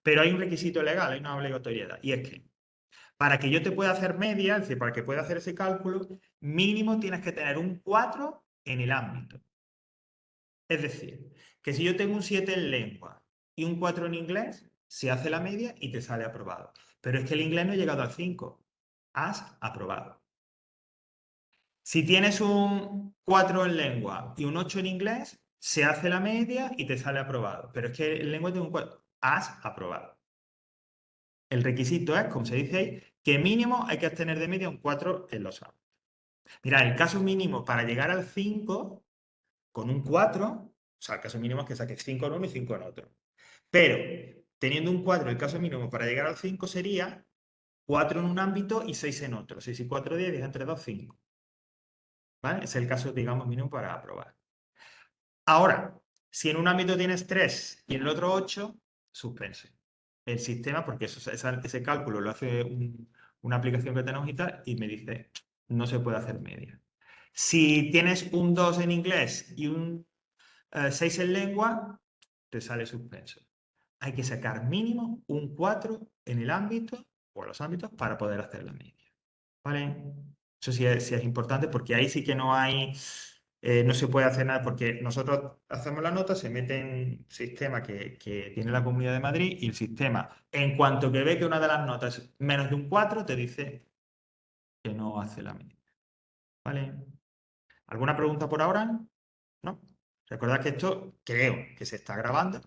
Pero hay un requisito legal, hay una obligatoriedad, y es que para que yo te pueda hacer media, es decir, para que pueda hacer ese cálculo, mínimo tienes que tener un 4 en el ámbito. Es decir, que si yo tengo un 7 en lengua y un 4 en inglés, se hace la media y te sale aprobado. Pero es que el inglés no ha llegado al 5. Has aprobado. Si tienes un 4 en lengua y un 8 en inglés, se hace la media y te sale aprobado. Pero es que en lengua tengo un 4. Has aprobado. El requisito es, como se dice ahí, que mínimo hay que tener de media un 4 en los ámbitos. Mira, el caso mínimo para llegar al 5 con un 4, o sea, el caso mínimo es que saques 5 en uno y 5 en otro. Pero teniendo un 4, el caso mínimo para llegar al 5 sería 4 en un ámbito y 6 en otro. 6 y 4, 10, 10 entre 2, 5. ¿Vale? Ese es el caso, digamos, mínimo para aprobar. Ahora, si en un ámbito tienes 3 y en el otro 8, suspense. El sistema, porque ese cálculo lo hace una aplicación que tenemos y tal, y me dice, no se puede hacer media. Si tienes un 2 en inglés y un 6 en lengua, te sale suspenso. Hay que sacar mínimo un 4 en el ámbito o los ámbitos para poder hacer la media. ¿Vale? Eso sí es importante porque ahí sí que no hay, no se puede hacer nada porque nosotros hacemos la nota, se mete en un sistema que tiene la Comunidad de Madrid y el sistema, en cuanto que ve que una de las notas es menos de un 4, te dice que no hace la media. ¿Vale? ¿Alguna pregunta por ahora? ¿No? Recordad que esto creo que se está grabando,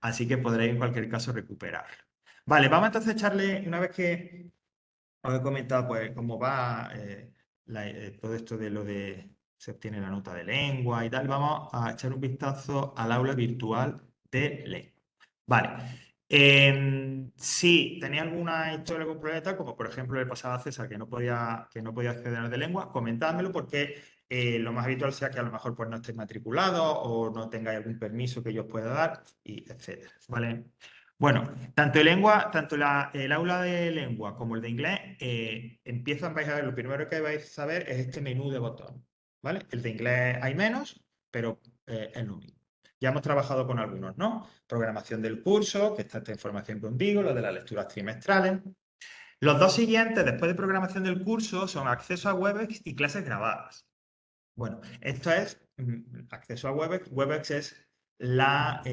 así que podréis en cualquier caso recuperarlo. Vale, vamos entonces a echarle, una vez que os he comentado pues cómo va todo esto de lo de se obtiene la nota de lengua y tal, vamos a echar un vistazo al aula virtual de lengua. Vale. Si tenéis alguna historia, algún problema, tal, como por ejemplo le pasaba a César que no podía acceder al de lengua, comentádmelo porque lo más habitual sea que a lo mejor pues no estéis matriculados o no tengáis algún permiso que yo os pueda dar, y etcétera. ¿Vale? Bueno, tanto el aula de lengua como el de inglés vais a ver, lo primero que vais a saber es este menú de botones, ¿vale? El de inglés hay menos, pero es lo mismo. Ya hemos trabajado con algunos, ¿no? Programación del curso, que está esta información contigo, lo de las lecturas trimestrales. Los dos siguientes, después de programación del curso, son acceso a webs y clases grabadas, Bueno, esto es acceso a WebEx. WebEx es la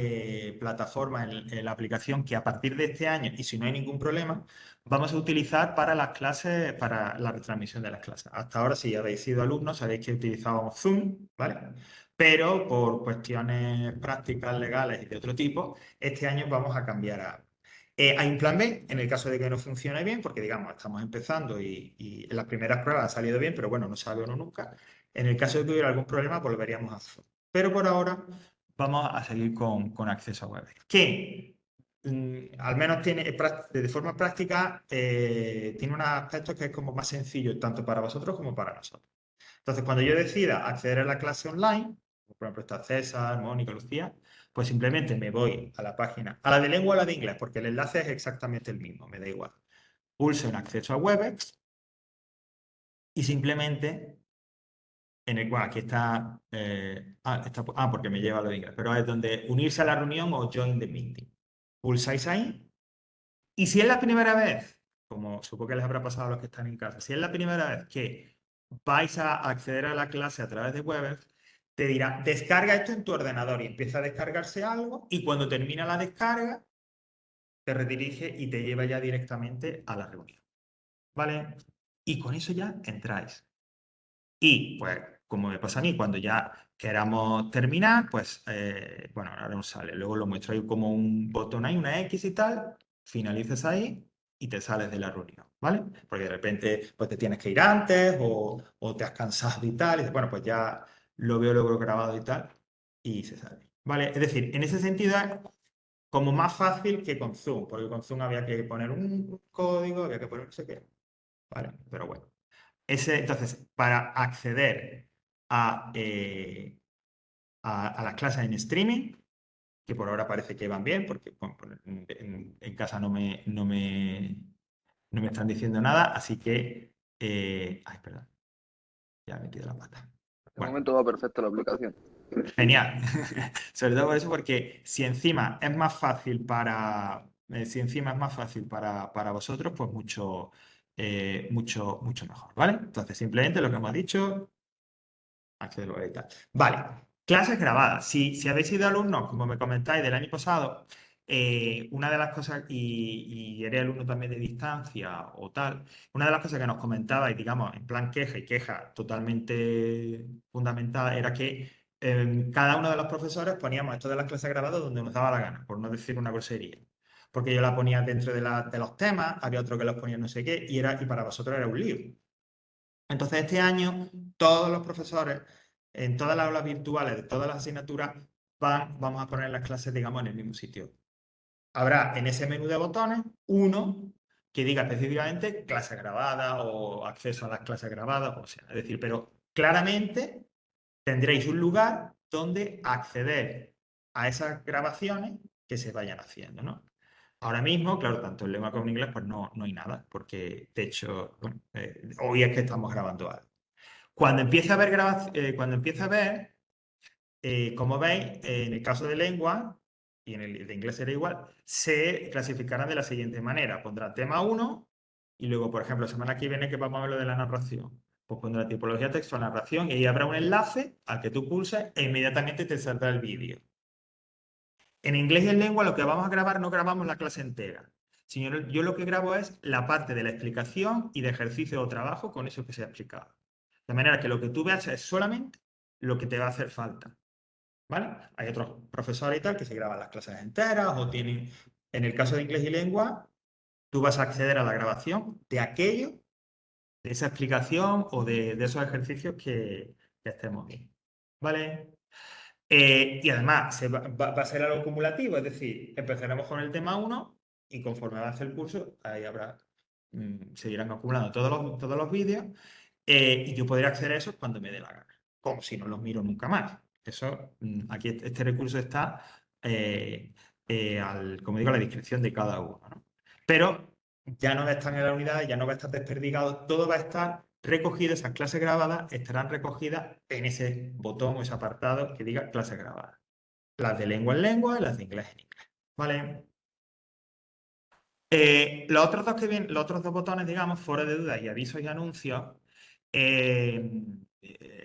plataforma, la aplicación que a partir de este año, y si no hay ningún problema, vamos a utilizar para las clases, para la retransmisión de las clases. Hasta ahora, si habéis sido alumnos, sabéis que utilizábamos Zoom, ¿vale? Pero por cuestiones prácticas, legales y de otro tipo, este año vamos a cambiar a... hay un plan B en el caso de que no funcione bien, porque digamos, estamos empezando y en las primeras pruebas ha salido bien, pero bueno, no sabe uno nunca. En el caso de que hubiera algún problema, volveríamos a Zoom. Pero por ahora vamos a seguir con acceso a web. Que al menos tiene, de forma práctica, tiene unos aspectos que es como más sencillo, tanto para vosotros como para nosotros. Entonces, cuando yo decida acceder a la clase online, por ejemplo, está César, Mónica, Lucía, pues simplemente me voy a la página, a la de lengua o a la de inglés, porque el enlace es exactamente el mismo, me da igual. Pulso en acceso a Webex y simplemente bueno, aquí está, porque me lleva a lo de inglés, pero es donde unirse a la reunión o join the meeting. Pulsáis ahí y si es la primera vez, como supongo que les habrá pasado a los que están en casa, si es la primera vez que vais a acceder a la clase a través de Webex, te dirá, descarga esto en tu ordenador y empieza a descargarse algo y cuando termina la descarga, te redirige y te lleva ya directamente a la reunión. ¿Vale? Y con eso ya entráis. Y pues, como me pasa a mí, cuando ya queramos terminar, pues, bueno, ahora no sale. Luego lo muestro ahí como un botón ahí, una X y tal, finalizas ahí y te sales de la reunión, ¿vale? Porque de repente pues te tienes que ir antes o te has cansado y tal, y dices, bueno, pues ya lo veo luego grabado y tal, y se sale, ¿vale? Es decir, en ese sentido es como más fácil que con Zoom, porque con Zoom había que poner un código, había que poner no sé qué, ¿vale? Pero bueno. Entonces, para acceder a las clases en streaming, que por ahora parece que van bien, porque bueno, en casa no me están diciendo nada, así que... ay, perdón, ya he metido la pata.
De
Bueno,
momento va perfecta la aplicación.
genial. Sobre todo por eso, porque si encima es más fácil si encima es más fácil para vosotros, pues mucho mejor, ¿vale? Entonces, simplemente lo que hemos dicho, acceder y tal. Vale, clases grabadas. Si habéis sido alumnos, como me comentáis, del año pasado, una de las cosas, y eres alumno también de distancia o tal, una de las cosas que nos comentabais, digamos, en plan queja y queja totalmente fundamentada, era que cada uno de los profesores poníamos esto de las clases grabadas donde nos daba la gana, por no decir una grosería. Porque yo la ponía dentro de los temas, había otro que los ponía no sé qué, y para vosotros era un lío. Entonces, este año, todos los profesores, en todas las aulas virtuales de todas las asignaturas, vamos a poner las clases, digamos, en el mismo sitio. Habrá en ese menú de botones uno que diga específicamente clase grabada o acceso a las clases grabadas, o sea, es decir, pero claramente tendréis un lugar donde acceder a esas grabaciones que se vayan haciendo, ¿no? Ahora mismo, claro, tanto en lengua como en inglés, pues no hay nada, porque de hecho, bueno, hoy es que estamos grabando algo. Cuando empiece a ver, como veis, en el caso de lengua, y en el de inglés será igual, se clasificarán de la siguiente manera. Pondrá tema 1 y luego, por ejemplo, la semana que viene que vamos a ver lo de la narración, pues pondrá tipología textual, narración, y ahí habrá un enlace al que tú pulses e inmediatamente te saldrá el vídeo. En inglés y en lengua lo que vamos a grabar no grabamos la clase entera. Sino yo lo que grabo es la parte de la explicación y de ejercicio o trabajo con eso que se ha explicado. De manera que lo que tú veas es solamente lo que te va a hacer falta. ¿Vale? Hay otros profesores y tal que se graban las clases enteras o tienen, en el caso de inglés y lengua, tú vas a acceder a la grabación de aquello, de esa explicación o de esos ejercicios que estemos viendo. ¿Vale? Y además va a ser algo acumulativo, es decir, empezaremos con el tema 1 y conforme avance el curso, ahí se irán acumulando todos los vídeos y yo podré acceder a eso cuando me dé la gana, como si no los miro nunca más. Eso, aquí este recurso está, como digo, a la discreción de cada uno, ¿no? Pero ya no va a estar en la unidad, ya no va a estar desperdigado, todo va a estar recogido, esas clases grabadas estarán recogidas en ese botón o ese apartado que diga clases grabadas. Las de lengua en lengua y las de inglés en inglés. ¿Vale? Los otros dos botones, digamos, fuera de duda y avisos y anuncios,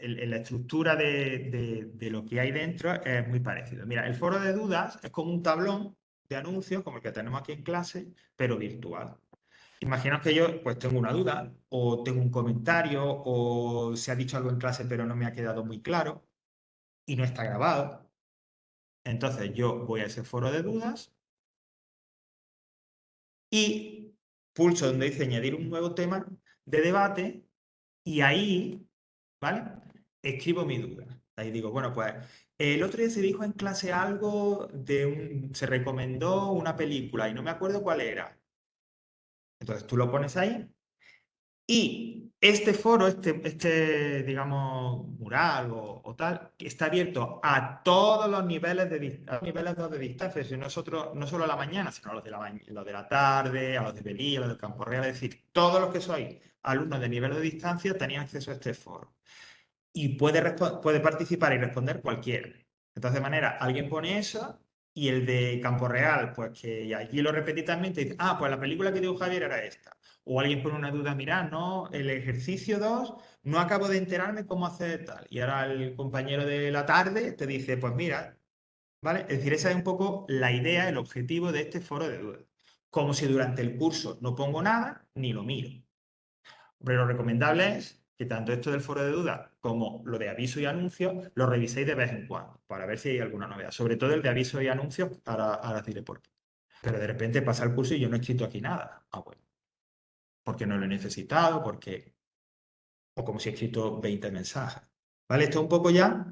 la estructura de lo que hay dentro es muy parecido. Mira, el foro de dudas es como un tablón de anuncios como el que tenemos aquí en clase, pero virtual. Imaginaos que yo pues tengo una duda o tengo un comentario o se ha dicho algo en clase pero no me ha quedado muy claro y no está grabado. Entonces yo voy a ese foro de dudas y pulso donde dice añadir un nuevo tema de debate y ahí, ¿vale? Escribo mi duda. Ahí digo, bueno, pues el otro día se dijo en clase algo se recomendó una película y no me acuerdo cuál era. Entonces tú lo pones ahí y este foro, digamos, mural o tal, está abierto a todos los niveles de distancia. Si nosotros, no solo a la mañana, sino a los de la tarde, a los de Belí, a los del Campo Real. Es decir, todos los que sois alumnos de nivel de distancia tenéis acceso a este foro. Y puede participar y responder cualquiera. Entonces, de manera, alguien pone eso y el de Campo Real, pues que allí lo repetí también, te dice, ah, pues la película que dijo Javier era esta. O alguien pone una duda, mira, no, el ejercicio 2 no acabo de enterarme cómo hacer tal. Y ahora el compañero de la tarde te dice, pues mira, ¿vale? Es decir, esa es un poco la idea, el objetivo de este foro de dudas. Como si durante el curso no pongo nada ni lo miro. Pero lo recomendable es que tanto esto del foro de dudas como lo de aviso y anuncios lo reviséis de vez en cuando para ver si hay alguna novedad. Sobre todo el de aviso y anuncios, ahora diré por qué. Pero de repente pasa el curso y yo no he escrito aquí nada. Ah, bueno, porque no lo he necesitado, porque o como si he escrito 20 mensajes. ¿Vale? Esto es un poco ya,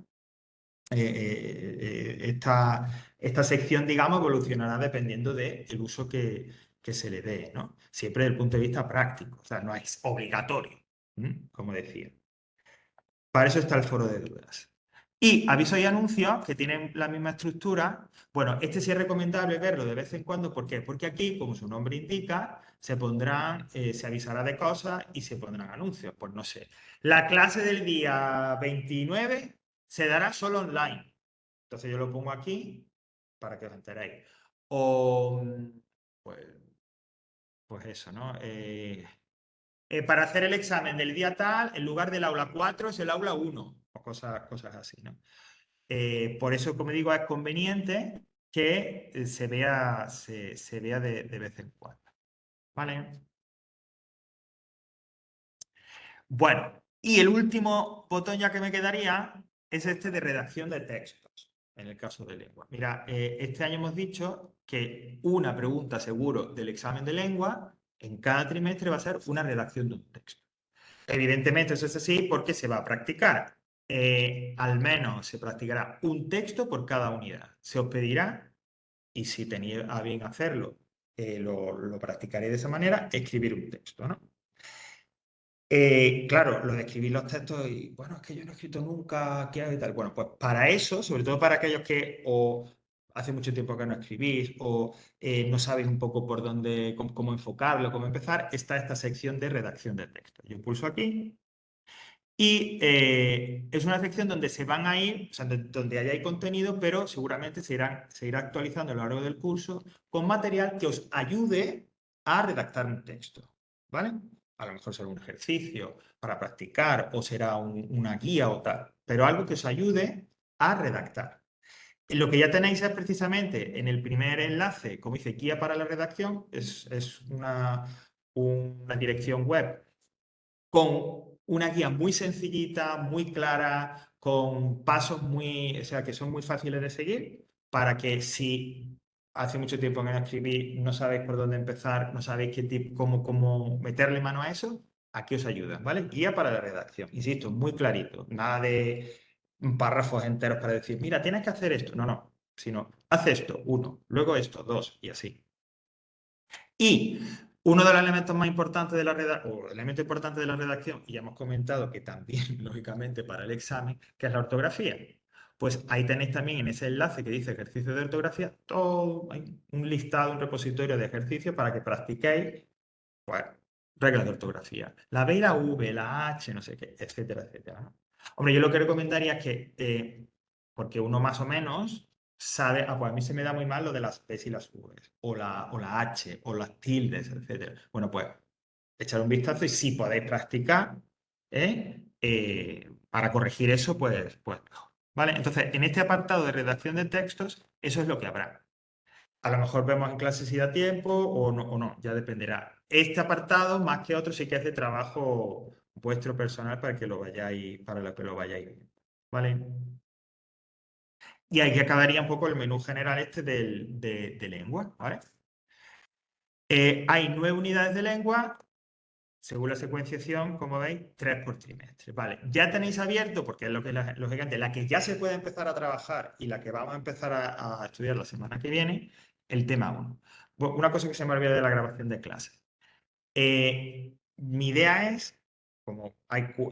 esta sección, digamos, evolucionará dependiendo del uso que se le dé, ¿no? Siempre desde el punto de vista práctico, o sea, no es obligatorio, como decía. Para eso está el foro de dudas. Y avisos y anuncios, que tienen la misma estructura. Bueno, este sí es recomendable verlo de vez en cuando. ¿Por qué? Porque aquí, como su nombre indica, se avisará de cosas y se pondrán anuncios. Pues no sé. La clase del día 29 se dará solo online. Entonces yo lo pongo aquí para que os enteréis. O, pues, pues eso, ¿no? Para hacer el examen del día tal, en lugar del aula 4 es el aula 1, o cosas así, ¿no? Por eso, como digo, es conveniente que se vea de vez en cuando. ¿Vale? Bueno, y el último botón ya que me quedaría es este de redacción de textos, en el caso de lengua. Mira, este año hemos dicho que una pregunta seguro del examen de lengua en cada trimestre va a ser una redacción de un texto. Evidentemente eso es así porque se va a practicar. Al menos se practicará un texto por cada unidad. Se os pedirá, y si tenéis a bien hacerlo, lo practicaré de esa manera, escribir un texto, ¿no? Claro, lo de escribir los textos y, bueno, es que yo no he escrito nunca, ¿qué hago y tal? Bueno, pues para eso, sobre todo para aquellos que o hace mucho tiempo que no escribís o no sabéis un poco por dónde, cómo enfocarlo, cómo empezar, está esta sección de redacción de texto. Yo pulso aquí y es una sección donde se van a ir, o sea, donde hay contenido, pero seguramente se irá actualizando a lo largo del curso con material que os ayude a redactar un texto, ¿vale? A lo mejor será un ejercicio para practicar o será una guía o tal, pero algo que os ayude a redactar. Lo que ya tenéis es precisamente en el primer enlace, como dice, guía para la redacción, es una dirección web con una guía muy sencillita, muy clara, con pasos o sea, que son muy fáciles de seguir, para que si hace mucho tiempo que no escribís, no sabéis por dónde empezar, no sabéis cómo meterle mano a eso, aquí os ayuda, ¿vale? Guía para la redacción. Insisto, muy clarito, nada de párrafos enteros para decir, mira, tienes que hacer esto. No, no, sino, haz esto, uno, luego esto, dos, y así. Y uno de los elementos más importantes de la redacción, o elemento importante de la redacción, y ya hemos comentado que también, lógicamente, para el examen, que es la ortografía. Pues ahí tenéis también en ese enlace que dice ejercicio de ortografía, todo, hay un listado, un repositorio de ejercicios para que practiquéis, pues, reglas de ortografía. La B y la V, la H, no sé qué, etcétera, etcétera, ¿no? Hombre, yo lo que recomendaría es que, porque uno más o menos sabe, pues a mí se me da muy mal lo de las P's y las V's, o la H, o las tildes, etcétera. Bueno, pues echar un vistazo y si podéis practicar, para corregir eso, pues mejor. ¿Vale? Entonces, en este apartado de redacción de textos, eso es lo que habrá. A lo mejor vemos en clase si da tiempo o no, ya dependerá. Este apartado, más que otro, sí que es de trabajo vuestro personal para que lo vayáis, para lo que lo vayáis viendo. ¿Vale? Y aquí acabaría un poco el menú general este de lengua, ¿vale? Hay 9 unidades de lengua, según la secuenciación, como veis, 3 por trimestre. Vale, ya tenéis abierto, porque es lo que lógicamente la que ya se puede empezar a trabajar y la que vamos a empezar a estudiar la semana que viene, el tema 1. Una cosa que se me olvidó de la grabación de clases. Mi idea es, como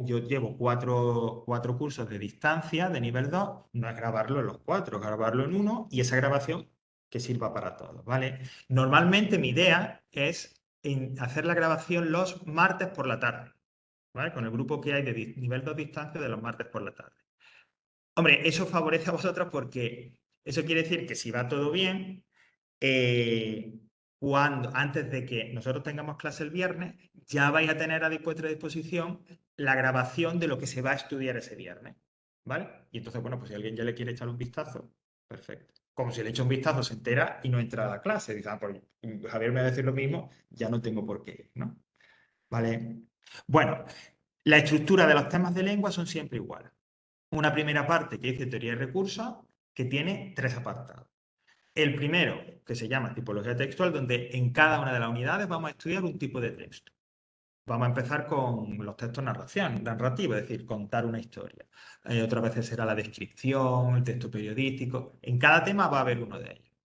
yo llevo cuatro cursos de distancia de nivel 2, no es grabarlo en los 4, grabarlo en uno y esa grabación que sirva para todos, ¿vale? Normalmente mi idea es hacer la grabación los martes por la tarde, ¿vale? Con el grupo que hay de nivel 2 distancia de los martes por la tarde. Hombre, eso favorece a vosotros porque eso quiere decir que si va todo bien, antes de que nosotros tengamos clase el viernes, ya vais a tener a vuestra disposición la grabación de lo que se va a estudiar ese viernes, ¿vale? Y entonces, bueno, pues si alguien ya le quiere echar un vistazo, perfecto. Como si le echa un vistazo, se entera y no entra a la clase. Dice, pues Javier me va a decir lo mismo, ya no tengo por qué ir, ¿no? ¿Vale? Bueno, la estructura de los temas de lengua son siempre iguales. Una primera parte que dice teoría y recursos, que tiene 3 apartados. El primero, que se llama tipología textual, donde en cada una de las unidades vamos a estudiar un tipo de texto. Vamos a empezar con los textos narrativos, es decir, contar una historia. Otras veces será la descripción, el texto periodístico. En cada tema va a haber uno de ellos.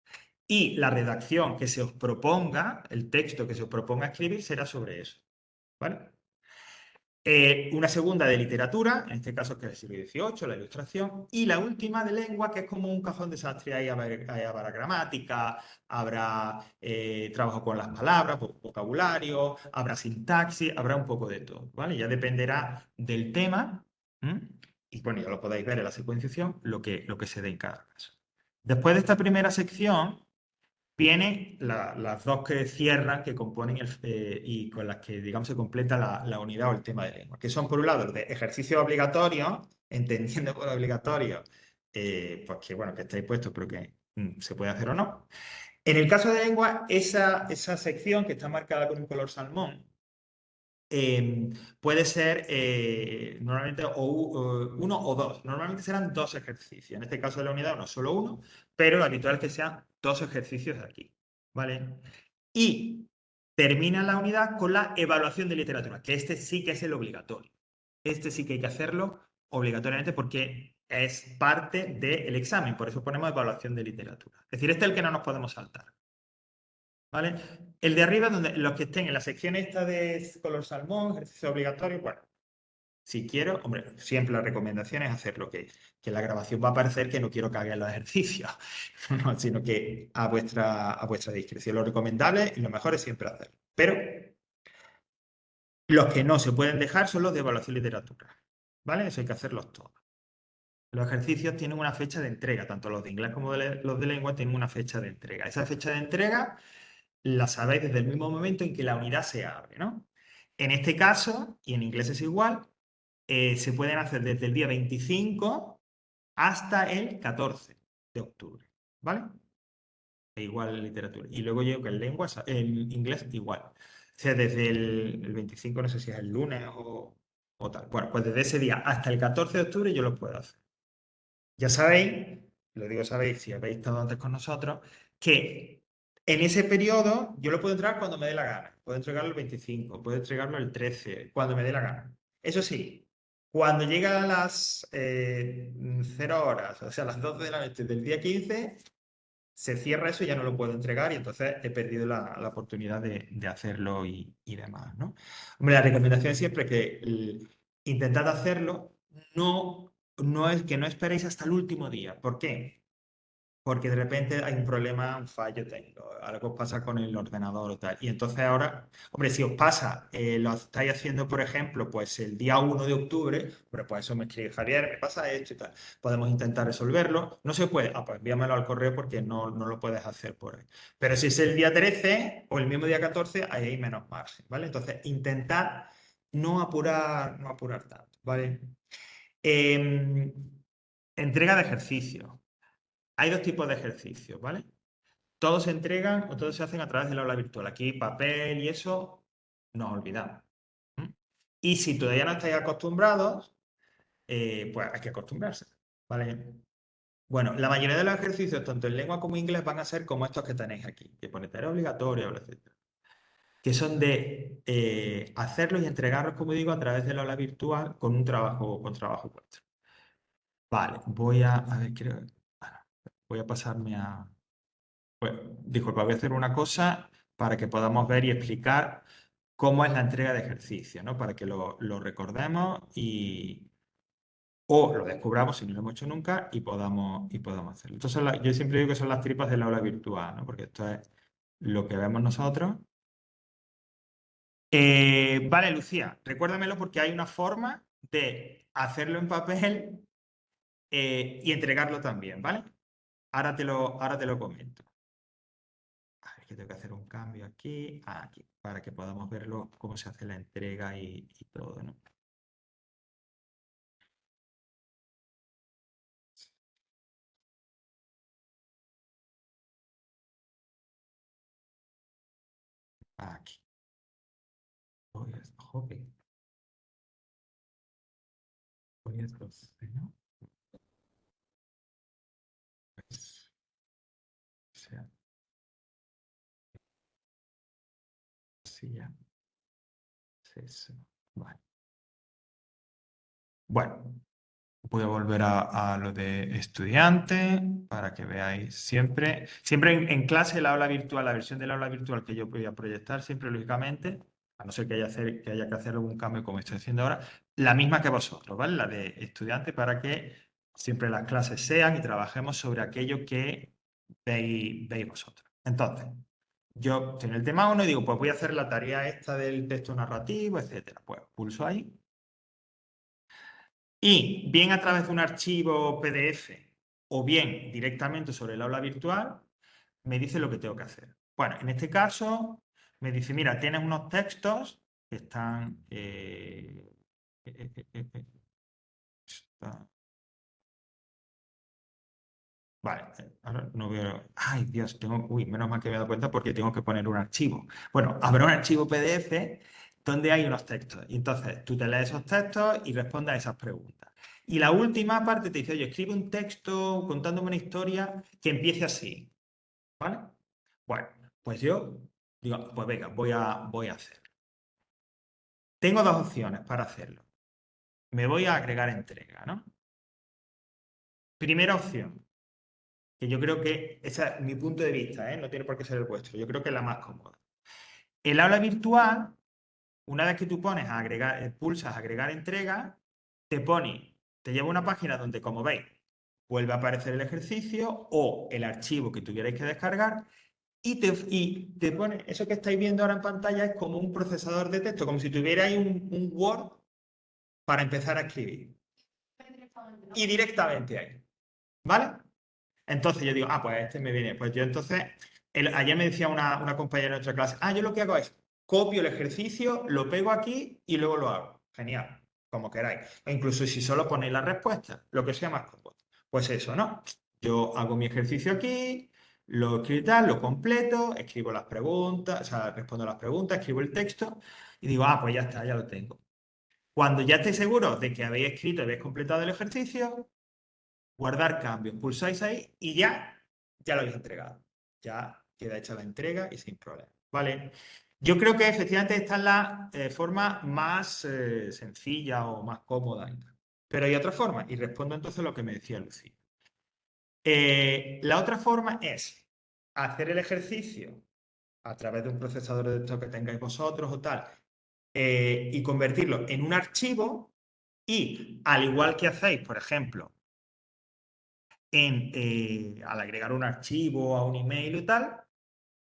Y la redacción que se os proponga, el texto que se os proponga escribir, será sobre eso. ¿Vale? Una segunda de literatura, en este caso que es el siglo XVIII, la ilustración, y la última de lengua, que es como un cajón desastre. Ahí habrá gramática, habrá trabajo con las palabras, vocabulario, habrá sintaxis, habrá un poco de todo, ¿vale? Ya dependerá del tema, y bueno, ya lo podéis ver en la secuenciación, lo que se dé en cada caso. Después de esta primera sección, vienen las dos que cierran, que componen y con las que, digamos, se completa la unidad o el tema de lengua, que son, por un lado, los de ejercicios obligatorios, entendiendo por obligatorio, pues que, bueno, que estáis puestos, pero que se puede hacer o no. En el caso de lengua, esa sección que está marcada con un color salmón, puede ser normalmente uno o dos. Normalmente serán 2 ejercicios. En este caso de la unidad no solo uno, pero lo habitual es que sean 2 ejercicios de aquí. ¿Vale? Y termina la unidad con la evaluación de literatura, que este sí que es el obligatorio. Este sí que hay que hacerlo obligatoriamente porque es parte del examen. Por eso ponemos evaluación de literatura. Es decir, este es el que no nos podemos saltar. ¿Vale? El de arriba, donde los que estén en la sección esta de color salmón, ejercicio obligatorio, bueno, si quiero, hombre, siempre la recomendación es hacer lo que la grabación va a parecer que no quiero que hagan los ejercicios, no, sino que a vuestra discreción. Lo recomendable y lo mejor es siempre hacerlo. Pero los que no se pueden dejar son los de evaluación literatura, ¿vale? Eso hay que hacerlos todos. Los ejercicios tienen una fecha de entrega, tanto los de inglés como los de lengua tienen una fecha de entrega. Esa fecha de entrega la sabéis desde el mismo momento en que la unidad se abre, ¿no? En este caso, y en inglés es igual, se pueden hacer desde el día 25 hasta el 14 de octubre, ¿vale? E igual en literatura. Y luego yo que en lenguas, en inglés igual. O sea, desde el 25, no sé si es el lunes o tal. Bueno, pues desde ese día hasta el 14 de octubre yo lo puedo hacer. Ya sabéis, lo digo sabéis si habéis estado antes con nosotros, que en ese periodo yo lo puedo entregar cuando me dé la gana. Puedo entregarlo el 25, puedo entregarlo el 13, cuando me dé la gana. Eso sí, cuando llega a las 0 horas, o sea, las 12 de la noche del día 15, se cierra eso y ya no lo puedo entregar y entonces he perdido la oportunidad de hacerlo y demás, ¿no? Hombre, la recomendación siempre es que intentad hacerlo, no es que no esperéis hasta el último día. ¿Por qué? Porque de repente hay un problema, un fallo técnico, algo os pasa con el ordenador o tal. Y entonces ahora, hombre, si os pasa, lo estáis haciendo, por ejemplo, pues el día 1 de octubre, pero pues eso me escribe Javier, me pasa esto y tal. Podemos intentar resolverlo. No se puede, pues envíamelo al correo porque no lo puedes hacer por ahí. Pero si es el día 13 o el mismo día 14, ahí hay menos margen, ¿vale? Entonces, intentad no apurar tanto, ¿vale? Entrega de ejercicios. Hay dos tipos de ejercicios, ¿vale? Todos se entregan o todos se hacen a través del aula virtual. Aquí papel y eso nos olvidamos. ¿Mm? Y si todavía no estáis acostumbrados, pues hay que acostumbrarse, ¿vale? Bueno, la mayoría de los ejercicios, tanto en lengua como en inglés, van a ser como estos que tenéis aquí, que pone tarea obligatoria, etc. Que son de hacerlos y entregarlos, como digo, a través del aula virtual con trabajo vuestro. Vale, a ver, voy a pasarme a... Pues, disculpa, voy a hacer una cosa para que podamos ver y explicar cómo es la entrega de ejercicio, ¿no? Para que lo recordemos o lo descubramos si no lo hemos hecho nunca y podamos hacerlo. Yo siempre digo que son las tripas del aula virtual, ¿no? Porque esto es lo que vemos nosotros. Vale, Lucía, recuérdamelo porque hay una forma de hacerlo en papel y entregarlo también, ¿vale? Ahora te lo comento. A ver, que tengo que hacer un cambio aquí, aquí, para que podamos verlo cómo se hace la entrega y todo, ¿no? Aquí. Joder, hoy es 12, ¿no? Pues, o sea, sí, ya. Es eso. Vale. Bueno, voy a volver a lo de estudiante para que veáis siempre en clase el aula virtual, la versión del aula virtual que yo voy a proyectar, siempre lógicamente, a no ser que haya que hacer algún cambio como estoy haciendo ahora, la misma que vosotros, ¿vale? La de estudiante para que siempre las clases sean y trabajemos sobre aquello que veis vosotros. Entonces, yo estoy en el tema 1 y digo, pues voy a hacer la tarea esta del texto narrativo, etcétera. Pues pulso ahí. Y bien a través de un archivo PDF o bien directamente sobre el aula virtual, me dice lo que tengo que hacer. Bueno, en este caso me dice, mira, tienes unos textos que están... está- Vale, ahora no veo... Ay, Dios, Uy, menos mal que me he dado cuenta porque tengo que poner un archivo. Bueno, habrá un archivo PDF donde hay unos textos. Y entonces tú te lees esos textos y respondes a esas preguntas. Y la última parte te dice, oye, escribe un texto contándome una historia que empiece así. ¿Vale? Bueno, pues yo digo, pues venga, voy a hacerlo. Tengo dos opciones para hacerlo. Me voy a agregar entrega, ¿no? Primera opción, que yo creo que ese es mi punto de vista, ¿eh? No tiene por qué ser el vuestro. Yo creo que es la más cómoda. El aula virtual, una vez que tú pones a agregar, pulsas agregar entrega, te lleva a una página donde, como veis, vuelve a aparecer el ejercicio o el archivo que tuvierais que descargar y te pone, eso que estáis viendo ahora en pantalla es como un procesador de texto, como si tuvierais un Word para empezar a escribir. Y directamente ahí, ¿vale? Entonces yo digo, pues este me viene. Pues yo entonces, ayer me decía una compañera de nuestra clase, yo lo que hago es copio el ejercicio, lo pego aquí y luego lo hago. Genial, como queráis. O incluso si solo ponéis la respuesta, lo que sea más cómodo. Pues eso, ¿no? Yo hago mi ejercicio aquí, lo escribo y tal, lo completo, escribo las preguntas, o sea, respondo las preguntas, escribo el texto y digo, pues ya está, ya lo tengo. Cuando ya estéis seguros de que habéis escrito y habéis completado el ejercicio, guardar cambios, pulsáis ahí y ya lo habéis entregado. Ya queda hecha la entrega y sin problema. ¿Vale? Yo creo que efectivamente esta es la forma más sencilla o más cómoda. Pero hay otra forma, y respondo entonces a lo que me decía Lucía. La otra forma es hacer el ejercicio a través de un procesador de texto que tengáis vosotros o tal, y convertirlo en un archivo y, al igual que hacéis, por ejemplo, al agregar un archivo a un email y tal,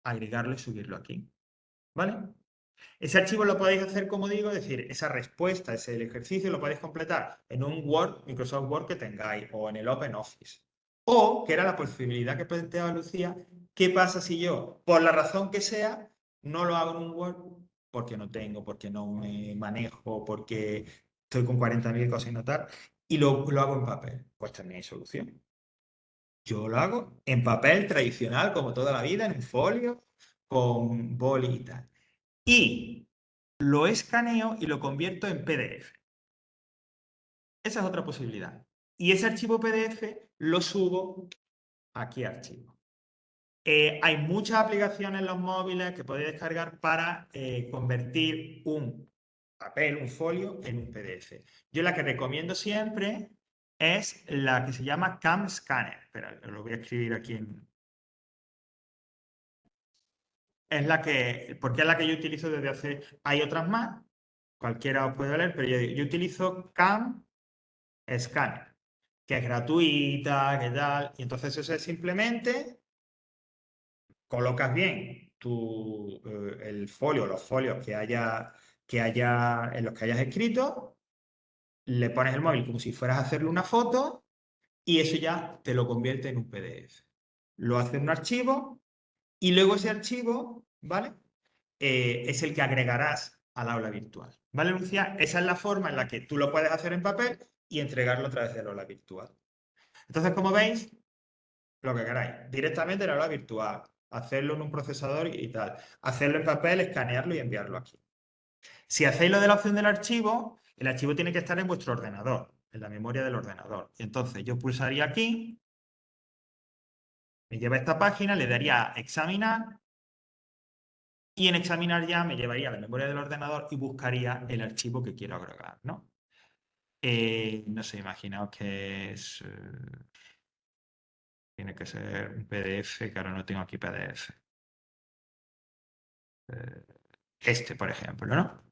agregarlo y subirlo aquí. ¿Vale? Ese archivo lo podéis hacer, como digo, es decir, esa respuesta, ese ejercicio lo podéis completar en un Word, Microsoft Word que tengáis o en el OpenOffice. O, que era la posibilidad que planteaba Lucía, ¿qué pasa si yo, por la razón que sea, no lo hago en un Word, porque no tengo, porque no me manejo, porque estoy con 40.000 cosas y no tal, y lo hago en papel. Pues también hay solución. Yo lo hago en papel tradicional, como toda la vida, en un folio, con boli y tal. Y lo escaneo y lo convierto en PDF. Esa es otra posibilidad. Y ese archivo PDF lo subo aquí a archivo. Hay muchas aplicaciones en los móviles que podéis descargar para convertir un papel, un folio, en un PDF. Yo la que recomiendo siempre es la que se llama Cam Scanner. Espera, lo voy a escribir aquí es la que, porque es la que yo utilizo desde hace, hay otras más, cualquiera os puede valer, pero yo utilizo Cam Scanner, que es gratuita, que tal, y entonces eso es simplemente, colocas bien el folio, los folios en los que hayas escrito, le pones el móvil como si fueras a hacerle una foto y eso ya te lo convierte en un PDF. Lo hace en un archivo y luego ese archivo, ¿vale? Es el que agregarás al aula virtual. ¿Vale, Lucía? Esa es la forma en la que tú lo puedes hacer en papel y entregarlo a través del aula virtual. Entonces, como veis, lo que queráis, directamente en el aula virtual, hacerlo en un procesador y tal, hacerlo en papel, escanearlo y enviarlo aquí. Si hacéis lo de la opción del archivo, el archivo tiene que estar en vuestro ordenador, en la memoria del ordenador. Y entonces yo pulsaría aquí, me lleva a esta página, le daría a examinar y en examinar ya me llevaría a la memoria del ordenador y buscaría el archivo que quiero agregar, ¿no? No sé, imaginaos que tiene que ser un PDF, que ahora no tengo aquí PDF. Este, por ejemplo, ¿no?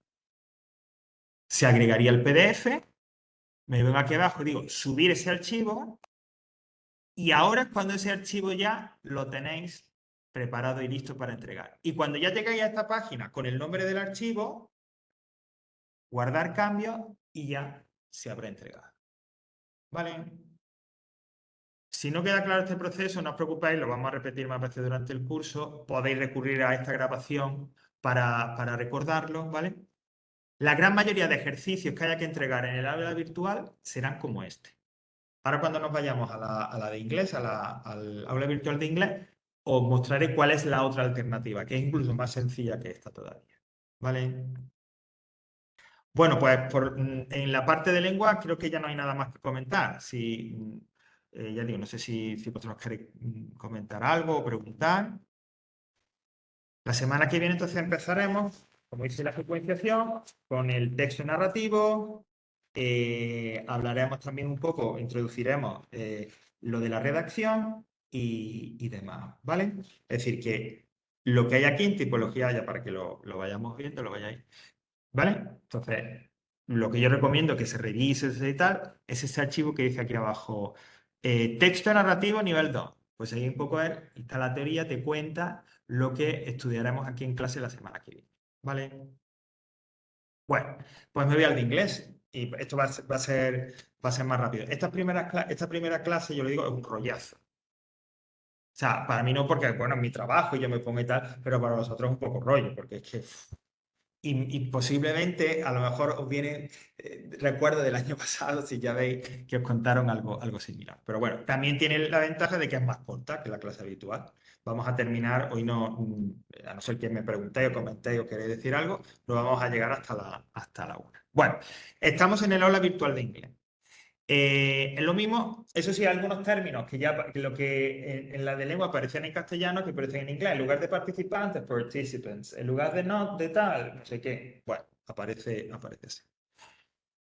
Se agregaría el PDF, me vengo aquí abajo, digo, subir ese archivo, y ahora es cuando ese archivo ya lo tenéis preparado y listo para entregar. Y cuando ya llegáis a esta página con el nombre del archivo, guardar cambios y ya se habrá entregado. ¿Vale? Si no queda claro este proceso, no os preocupéis, lo vamos a repetir más veces durante el curso. Podéis recurrir a esta grabación para recordarlo, ¿vale? La gran mayoría de ejercicios que haya que entregar en el aula virtual serán como este. Ahora cuando nos vayamos a la de inglés, al aula virtual de inglés, os mostraré cuál es la otra alternativa, que es incluso más sencilla que esta todavía. ¿Vale? Bueno, pues en la parte de lengua creo que ya no hay nada más que comentar. Ya digo, no sé si vosotros queréis comentar algo o preguntar. La semana que viene entonces empezaremos, como dice la secuenciación, con el texto narrativo. Hablaremos también un poco, introduciremos lo de la redacción y demás, ¿vale? Es decir, que lo que hay aquí en tipología, ya para que lo vayamos viendo, lo vayáis, ¿vale? Entonces, lo que yo recomiendo que se revise y tal, es ese archivo que dice aquí abajo, texto narrativo nivel 2. Pues ahí un poco está la teoría, te cuenta lo que estudiaremos aquí en clase la semana que viene, ¿vale? Bueno, pues me voy al de inglés y esto va a ser más rápido. Esta primera clase, yo le digo, es un rollazo. O sea, para mí no porque, bueno, es mi trabajo y yo me pongo y tal, pero para vosotros es un poco rollo, porque es que y posiblemente a lo mejor os viene recuerdo del año pasado si ya veis que os contaron algo similar. Pero bueno, también tiene la ventaja de que es más corta que la clase habitual. Vamos a terminar, hoy no, a no ser que me preguntéis o comentéis o queréis decir algo, no vamos a llegar hasta la una. Bueno, estamos en el aula virtual de inglés. Es lo mismo, eso sí, algunos términos que ya que lo que en la de lengua aparecían en castellano que aparecen en inglés. En lugar de participantes, participants. En lugar de not, de tal, no sé qué. Bueno, aparece así.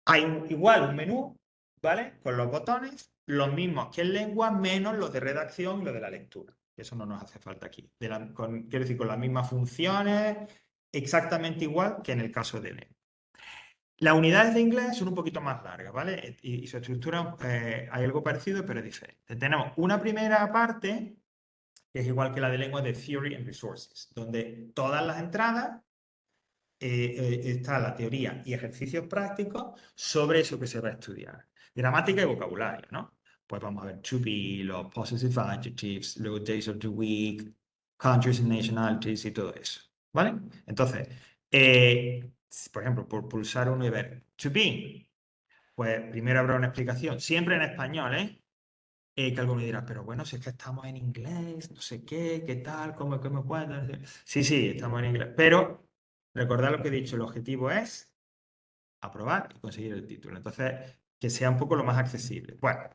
Hay igual un menú, ¿vale? Con los botones, los mismos que en lengua, menos los de redacción y los de la lectura. Eso no nos hace falta aquí. Quiero decir, con las mismas funciones, exactamente igual que en el caso de lengua. Las unidades de inglés son un poquito más largas, ¿vale? Y su estructura hay algo parecido, pero es diferente. Tenemos una primera parte, que es igual que la de lengua de Theory and Resources, donde todas las entradas está la teoría y ejercicios prácticos sobre eso que se va a estudiar. Gramática y vocabulario, ¿no? Pues vamos a ver to be, los possessive adjectives, los days of the week, countries and nationalities y todo eso, ¿vale? Entonces, Por ejemplo, por pulsar uno y ver to be, pues primero habrá una explicación, siempre en español, ¿eh? Que alguno dirá, pero bueno, si es que estamos en inglés, no sé qué tal, cómo cuándo. Sí, sí, estamos en inglés. Pero recordad lo que he dicho, el objetivo es aprobar y conseguir el título. Entonces, que sea un poco lo más accesible. Bueno,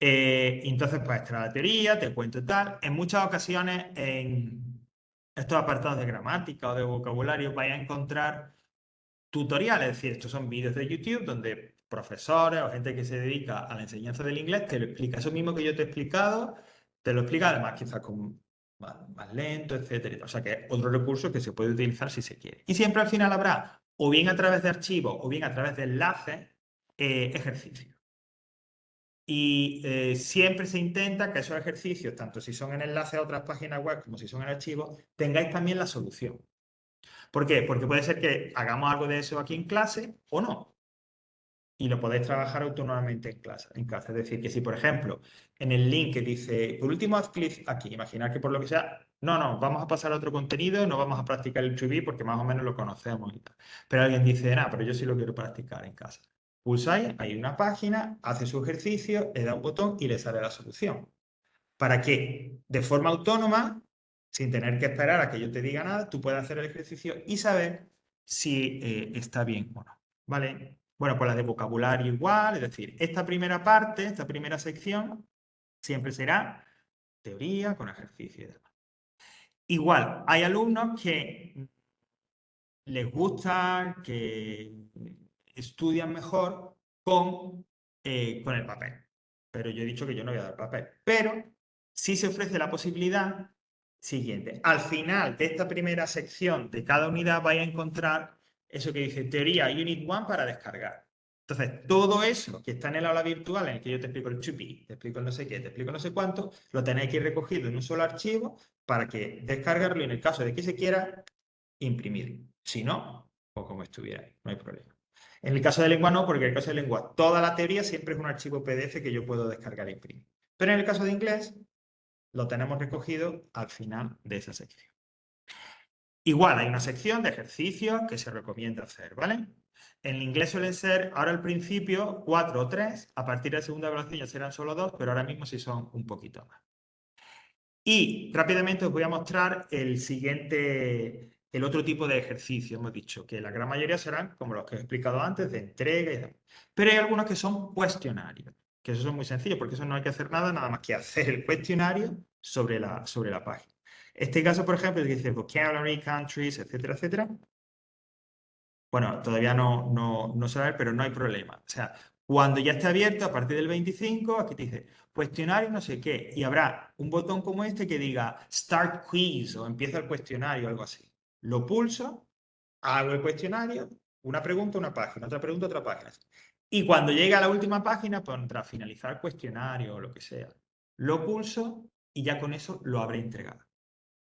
entonces, pues esta es la teoría, te cuento tal. En muchas ocasiones, en estos apartados de gramática o de vocabulario, vais a encontrar tutoriales, es decir, estos son vídeos de YouTube donde profesores o gente que se dedica a la enseñanza del inglés te lo explica. Eso mismo que yo te he explicado, te lo explica además quizás con más lento, etcétera. O sea que es otro recurso que se puede utilizar si se quiere. Y siempre al final habrá, o bien a través de archivos, o bien a través de enlaces, ejercicios. Y siempre se intenta que esos ejercicios, tanto si son en enlaces a otras páginas web como si son en archivos, tengáis también la solución. ¿Por qué? Porque puede ser que hagamos algo de eso aquí en clase o no. Y lo podéis trabajar autónomamente en clase. Es decir, que si, por ejemplo, en el link que dice, por último, haz clic aquí, imaginar que por lo que sea, no, vamos a pasar a otro contenido, no vamos a practicar el 2B porque más o menos lo conocemos y tal. Pero alguien dice, nada, pero yo sí lo quiero practicar en casa. Pulsáis, hay una página, hace su ejercicio, le da un botón y le sale la solución. Para que de forma autónoma, sin tener que esperar a que yo te diga nada, tú puedas hacer el ejercicio y saber si está bien o no. ¿Vale? Bueno, pues la de vocabulario igual, es decir, esta primera parte, esta primera sección, siempre será teoría con ejercicio y demás. Igual, hay alumnos que les gusta, que estudian mejor con el papel. Pero yo he dicho que yo no voy a dar papel. Pero sí se ofrece la posibilidad siguiente. Al final de esta primera sección de cada unidad vais a encontrar eso que dice teoría Unit 1 para descargar. Entonces, todo eso que está en el aula virtual, en el que yo te explico el 2B, te explico el no sé qué, te explico no sé cuánto, lo tenéis aquí recogido en un solo archivo para que descargarlo y en el caso de que se quiera, imprimir. Si no, o como estuviera, no hay problema. En el caso de lengua no, porque en el caso de lengua toda la teoría siempre es un archivo PDF que yo puedo descargar e imprimir. Pero en el caso de inglés lo tenemos recogido al final de esa sección. Igual hay una sección de ejercicios que se recomienda hacer, ¿vale? En inglés suelen ser, ahora al principio, 4 o 3, a partir de la segunda evaluación ya serán solo 2, pero ahora mismo sí son un poquito más. Y rápidamente os voy a mostrar el otro tipo de ejercicio. Hemos dicho que la gran mayoría serán como los que he explicado antes, de entrega y demás. Pero hay algunos que son cuestionarios, que eso son muy sencillos, porque eso no hay que hacer nada más que hacer el cuestionario sobre la página. Este caso, por ejemplo, dice vocabulary, countries, etcétera, etcétera. Bueno, todavía no se va a ver, pero no hay problema. O sea, cuando ya esté abierto, a partir del 25, aquí te dice cuestionario no sé qué, y habrá un botón como este que diga Start Quiz o empieza el cuestionario o algo así. Lo pulso, hago el cuestionario, una pregunta, una página, otra pregunta, otra página. Y cuando llegue a la última página, pondrá finalizar cuestionario o lo que sea. Lo pulso y ya con eso lo habré entregado.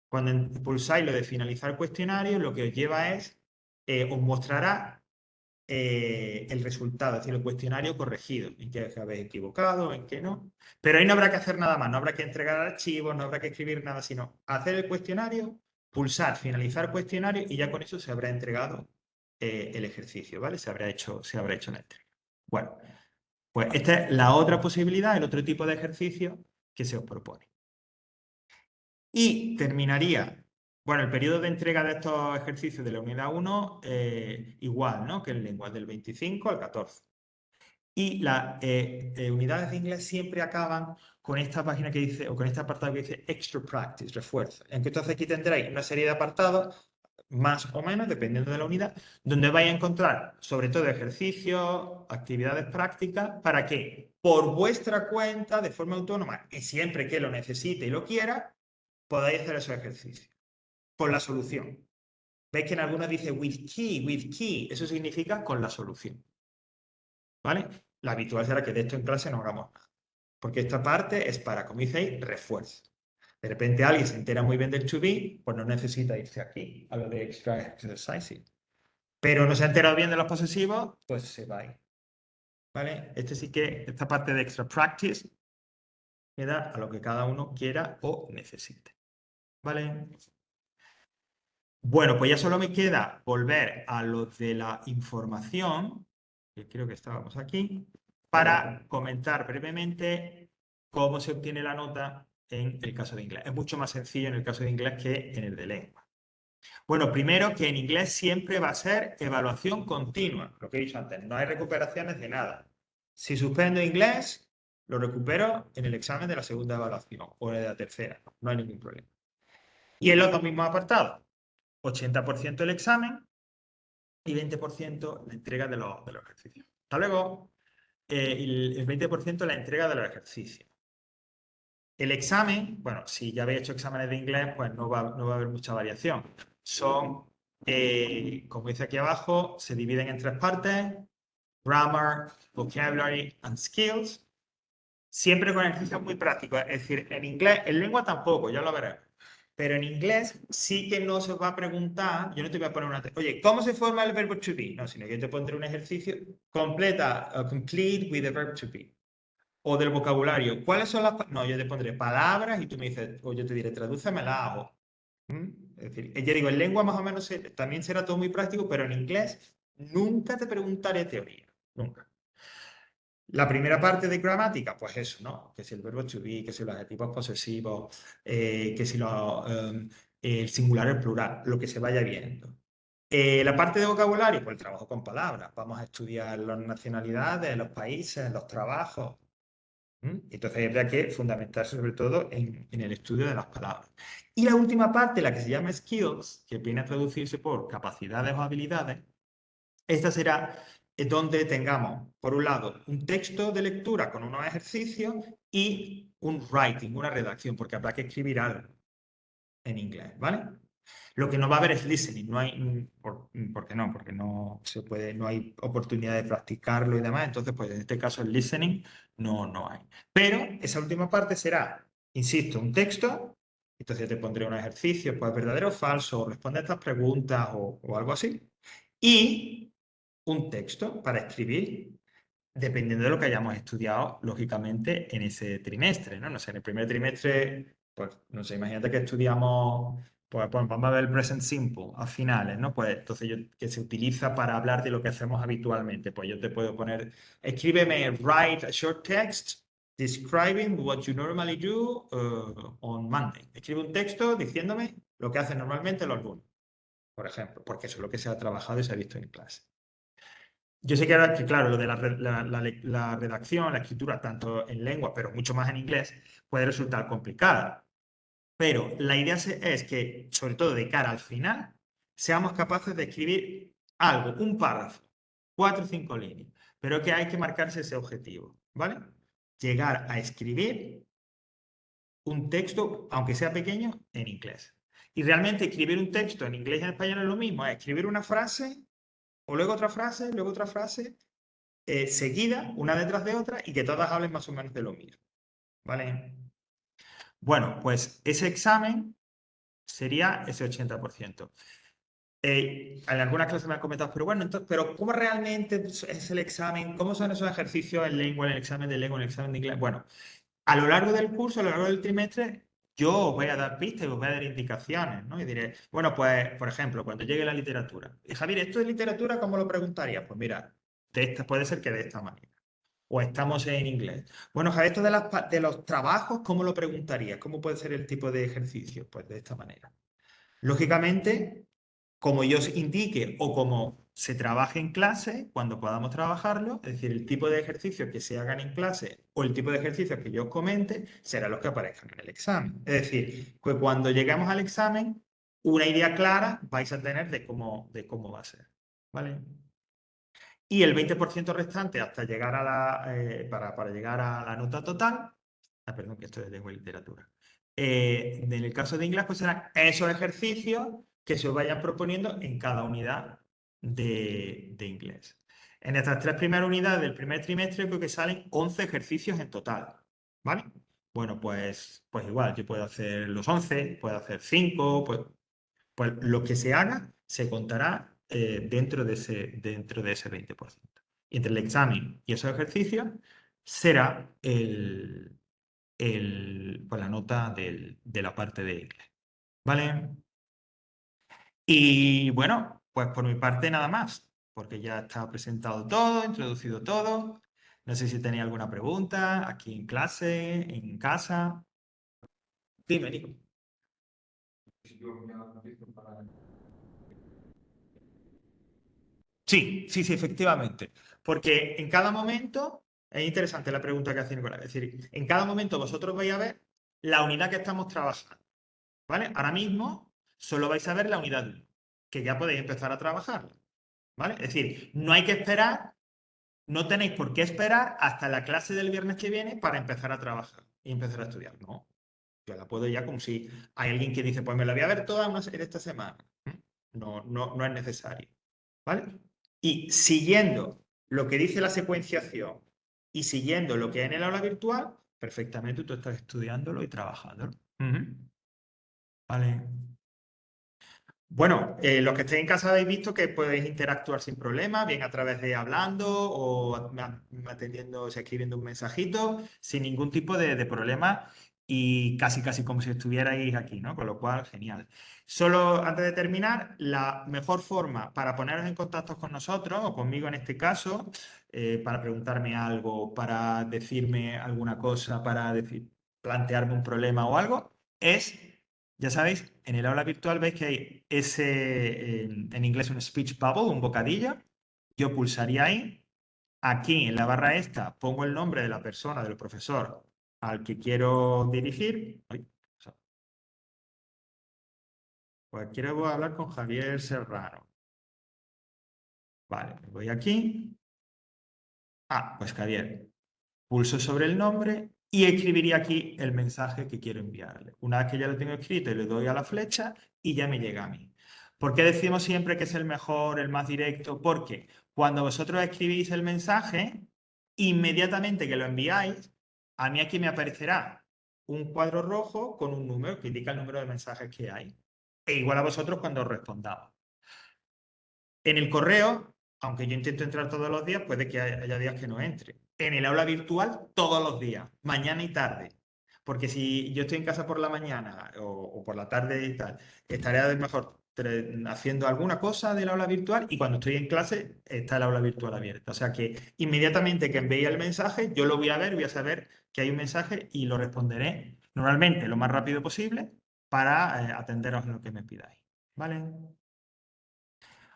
Cuando pulsáis lo de finalizar cuestionario, lo que os lleva es, os mostrará el resultado, es decir, el cuestionario corregido, en qué os habéis equivocado, en qué no. Pero ahí no habrá que hacer nada más, no habrá que entregar archivos, no habrá que escribir nada, sino hacer el cuestionario, pulsar finalizar cuestionario y ya con eso se habrá entregado el ejercicio, ¿vale? Se habrá hecho la entrega. Bueno, pues esta es la otra posibilidad, el otro tipo de ejercicio que se os propone. Y terminaría, bueno, el periodo de entrega de estos ejercicios de la unidad 1 igual, ¿no? Que en lengua, del 25 al 14. Y las unidades de inglés siempre acaban con esta página que dice, o con este apartado que dice Extra Practice, refuerzo. Entonces aquí tendréis una serie de apartados, más o menos, dependiendo de la unidad, donde vais a encontrar sobre todo ejercicios, actividades prácticas, para que por vuestra cuenta, de forma autónoma, y siempre que lo necesite y lo quiera, podáis hacer esos ejercicios con la solución. ¿Veis que en algunos dice with key? Eso significa con la solución. ¿Vale? La habitual será que de esto en clase no hagamos nada. Porque esta parte es para, como dice refuerzo. De repente alguien se entera muy bien del to be, pues no necesita irse aquí a lo de extra exercise. Pero no se ha enterado bien de los posesivos, pues se va ahí. ¿Vale? Esta parte de extra practice queda a lo que cada uno quiera o necesite. ¿Vale? Bueno, pues ya solo me queda volver a lo de la información, que creo que estábamos aquí, para comentar brevemente cómo se obtiene la nota en el caso de inglés. Es mucho más sencillo en el caso de inglés que en el de lengua. Bueno, primero que en inglés siempre va a ser evaluación continua, lo que he dicho antes, no hay recuperaciones de nada. Si suspendo inglés, lo recupero en el examen de la segunda evaluación o de la tercera, no hay ningún problema. Y en los dos mismos apartados, 80% el examen y 20% la entrega de los ejercicios. Hasta luego, el 20% la entrega de los ejercicios. El examen, bueno, si ya habéis hecho exámenes de inglés, pues no va a haber mucha variación. Son, como dice aquí abajo, se dividen en tres partes: grammar, vocabulary and skills. Siempre con ejercicios muy prácticos. Es decir, en inglés, en lengua tampoco, ya lo veremos. Pero en inglés sí que no se os va a preguntar, yo no te voy a poner una... Oye, ¿cómo se forma el verbo to be? No, sino que yo te pondré un ejercicio complete with the verb to be. O del vocabulario. ¿Cuáles son las... No, yo te pondré palabras y tú me dices, o yo te diré, tradúcemela o... ¿Mm? Es decir, ya digo, en lengua más o menos también será todo muy práctico, pero en inglés nunca te preguntaré teoría. Nunca. La primera parte de gramática, pues eso, ¿no? Que si el verbo to be, que si los adjetivos posesivos, que si el singular, el plural, lo que se vaya viendo. La parte de vocabulario, pues el trabajo con palabras. Vamos a estudiar las nacionalidades, los países, los trabajos. Entonces habría que fundamentarse sobre todo en el estudio de las palabras. Y la última parte, la que se llama skills, que viene a traducirse por capacidades o habilidades, esta será donde tengamos, por un lado, un texto de lectura con unos ejercicios y un writing, una redacción, porque habrá que escribir algo en inglés, ¿vale? Lo que no va a haber es listening, no hay, ¿por qué no? Porque no se puede, no hay oportunidad de practicarlo y demás, entonces, pues en este caso el listening no hay. Pero esa última parte será, insisto, un texto, entonces te pondré un ejercicio, pues verdadero o falso, o responde a estas preguntas o algo así, y un texto para escribir, dependiendo de lo que hayamos estudiado, lógicamente, en ese trimestre, ¿no? No sé, en el primer trimestre, pues, no sé, imagínate que estudiamos, pues vamos a ver el present simple a finales, ¿no? Pues entonces que se utiliza para hablar de lo que hacemos habitualmente. Pues yo te puedo poner, escríbeme, write a short text describing what you normally do on Monday. Escribe un texto diciéndome lo que haces normalmente los lunes, por ejemplo, porque eso es lo que se ha trabajado y se ha visto en clase. Yo sé que ahora que, claro, lo de la redacción, la escritura, tanto en lengua, pero mucho más en inglés, puede resultar complicada. Pero la idea es que, sobre todo de cara al final, seamos capaces de escribir algo, un párrafo, 4 o 5 líneas, pero que hay que marcarse ese objetivo, ¿vale? Llegar a escribir un texto, aunque sea pequeño, en inglés. Y realmente escribir un texto en inglés y en español es lo mismo, es escribir una frase, o luego otra frase, seguida, una detrás de otra, y que todas hablen más o menos de lo mismo. ¿Vale? Bueno, pues ese examen sería ese 80%. En algunas clases me han comentado, pero bueno, entonces, pero ¿cómo realmente es el examen? ¿Cómo son esos ejercicios en lengua, en el examen de lengua, en el examen de inglés? Bueno, a lo largo del curso, a lo largo del trimestre, yo os voy a dar pistas y os voy a dar indicaciones, ¿no? Y diré, bueno, pues, por ejemplo, cuando llegue la literatura, Javier, ¿esto de literatura cómo lo preguntarías? Pues mira, puede ser que de esta manera. O estamos en inglés. Bueno, Javier, esto de los trabajos, ¿cómo lo preguntarías? ¿Cómo puede ser el tipo de ejercicio? Pues de esta manera. Lógicamente, como yo os indique o como se trabaje en clase, cuando podamos trabajarlo, es decir, el tipo de ejercicios que se hagan en clase o el tipo de ejercicios que yo os comente, serán los que aparezcan en el examen. Es decir, que cuando lleguemos al examen, una idea clara vais a tener de cómo va a ser. ¿Vale? Y el 20% restante hasta llegar para llegar a la nota total, perdón, que esto es de lengua y literatura. En el caso de inglés, pues serán esos ejercicios que se os vayan proponiendo en cada unidad de inglés. En estas 3 primeras unidades del primer trimestre creo que salen 11 ejercicios en total, ¿vale? Bueno, pues igual, yo puedo hacer los 11, puedo hacer 5, pues lo que se haga se contará dentro de ese 20%. Y entre el examen y esos ejercicios será pues la nota de la parte de inglés. ¿Vale? Y bueno, pues por mi parte nada más, porque ya está presentado todo, introducido todo. No sé si tenéis alguna pregunta aquí en clase, en casa. Dime, Nico. Sí, sí, sí, efectivamente. Porque en cada momento, es interesante la pregunta que hace Nicolás, es decir, en cada momento vosotros vais a ver la unidad que estamos trabajando, ¿vale? Ahora mismo solo vais a ver la unidad 1, que ya podéis empezar a trabajarla, ¿vale? Es decir, no hay que esperar, no tenéis por qué esperar hasta la clase del viernes que viene para empezar a trabajar y empezar a estudiar. No, yo la puedo ya como si hay alguien que dice, pues me la voy a ver toda en esta semana. No, no, no es necesario, ¿vale? Y siguiendo lo que dice la secuenciación y siguiendo lo que hay en el aula virtual, perfectamente tú estás estudiándolo y trabajándolo. Vale. Bueno, los que estéis en casa habéis visto que podéis interactuar sin problema, bien a través de hablando o atendiendo, o sea, escribiendo un mensajito, sin ningún tipo de problema y casi casi como si estuvierais aquí, ¿no? Con lo cual, genial. Solo antes de terminar, la mejor forma para poneros en contacto con nosotros, o conmigo en este caso, para preguntarme algo, para decirme alguna cosa, para plantearme un problema o algo, es ya sabéis, en el aula virtual veis que hay ese, en inglés un speech bubble, un bocadillo. Yo pulsaría ahí. Aquí en la barra esta pongo el nombre de la persona, del profesor al que quiero dirigir. Ay, pues quiero hablar con Javier Serrano. Vale, me voy aquí. Ah, pues Javier. Pulso sobre el nombre y escribiría aquí el mensaje que quiero enviarle. Una vez que ya lo tengo escrito, le doy a la flecha y ya me llega a mí. ¿Por qué decimos siempre que es el mejor, el más directo? Porque cuando vosotros escribís el mensaje, inmediatamente que lo enviáis, a mí aquí me aparecerá un cuadro rojo con un número que indica el número de mensajes que hay. E igual a vosotros cuando os respondamos. En el correo, aunque yo intento entrar todos los días, puede que haya días que no entre. En el aula virtual, todos los días, mañana y tarde. Porque si yo estoy en casa por la mañana o por la tarde y tal, estaré a lo mejor haciendo alguna cosa del aula virtual y cuando estoy en clase está el aula virtual abierta. O sea que inmediatamente que envíe el mensaje, yo lo voy a ver, voy a saber que hay un mensaje y lo responderé normalmente lo más rápido posible para atenderos lo que me pidáis. ¿Vale?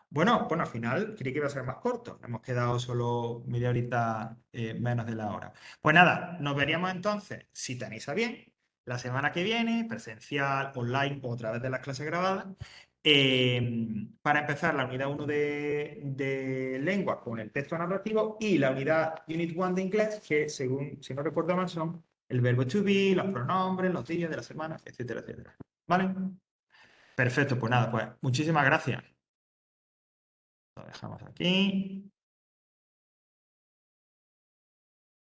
Bueno, al final creí que iba a ser más corto. Hemos quedado solo media horita menos de la hora. Pues nada, nos veríamos entonces, si tenéis a bien, la semana que viene, presencial, online o a través de las clases grabadas, para empezar la unidad 1 de lengua con el texto narrativo y la unidad Unit 1 de inglés, que según, si no recuerdo mal, son el verbo to be, los pronombres, los días de la semana, etcétera, etcétera. ¿Vale? Perfecto, pues nada, pues muchísimas gracias. Lo dejamos aquí.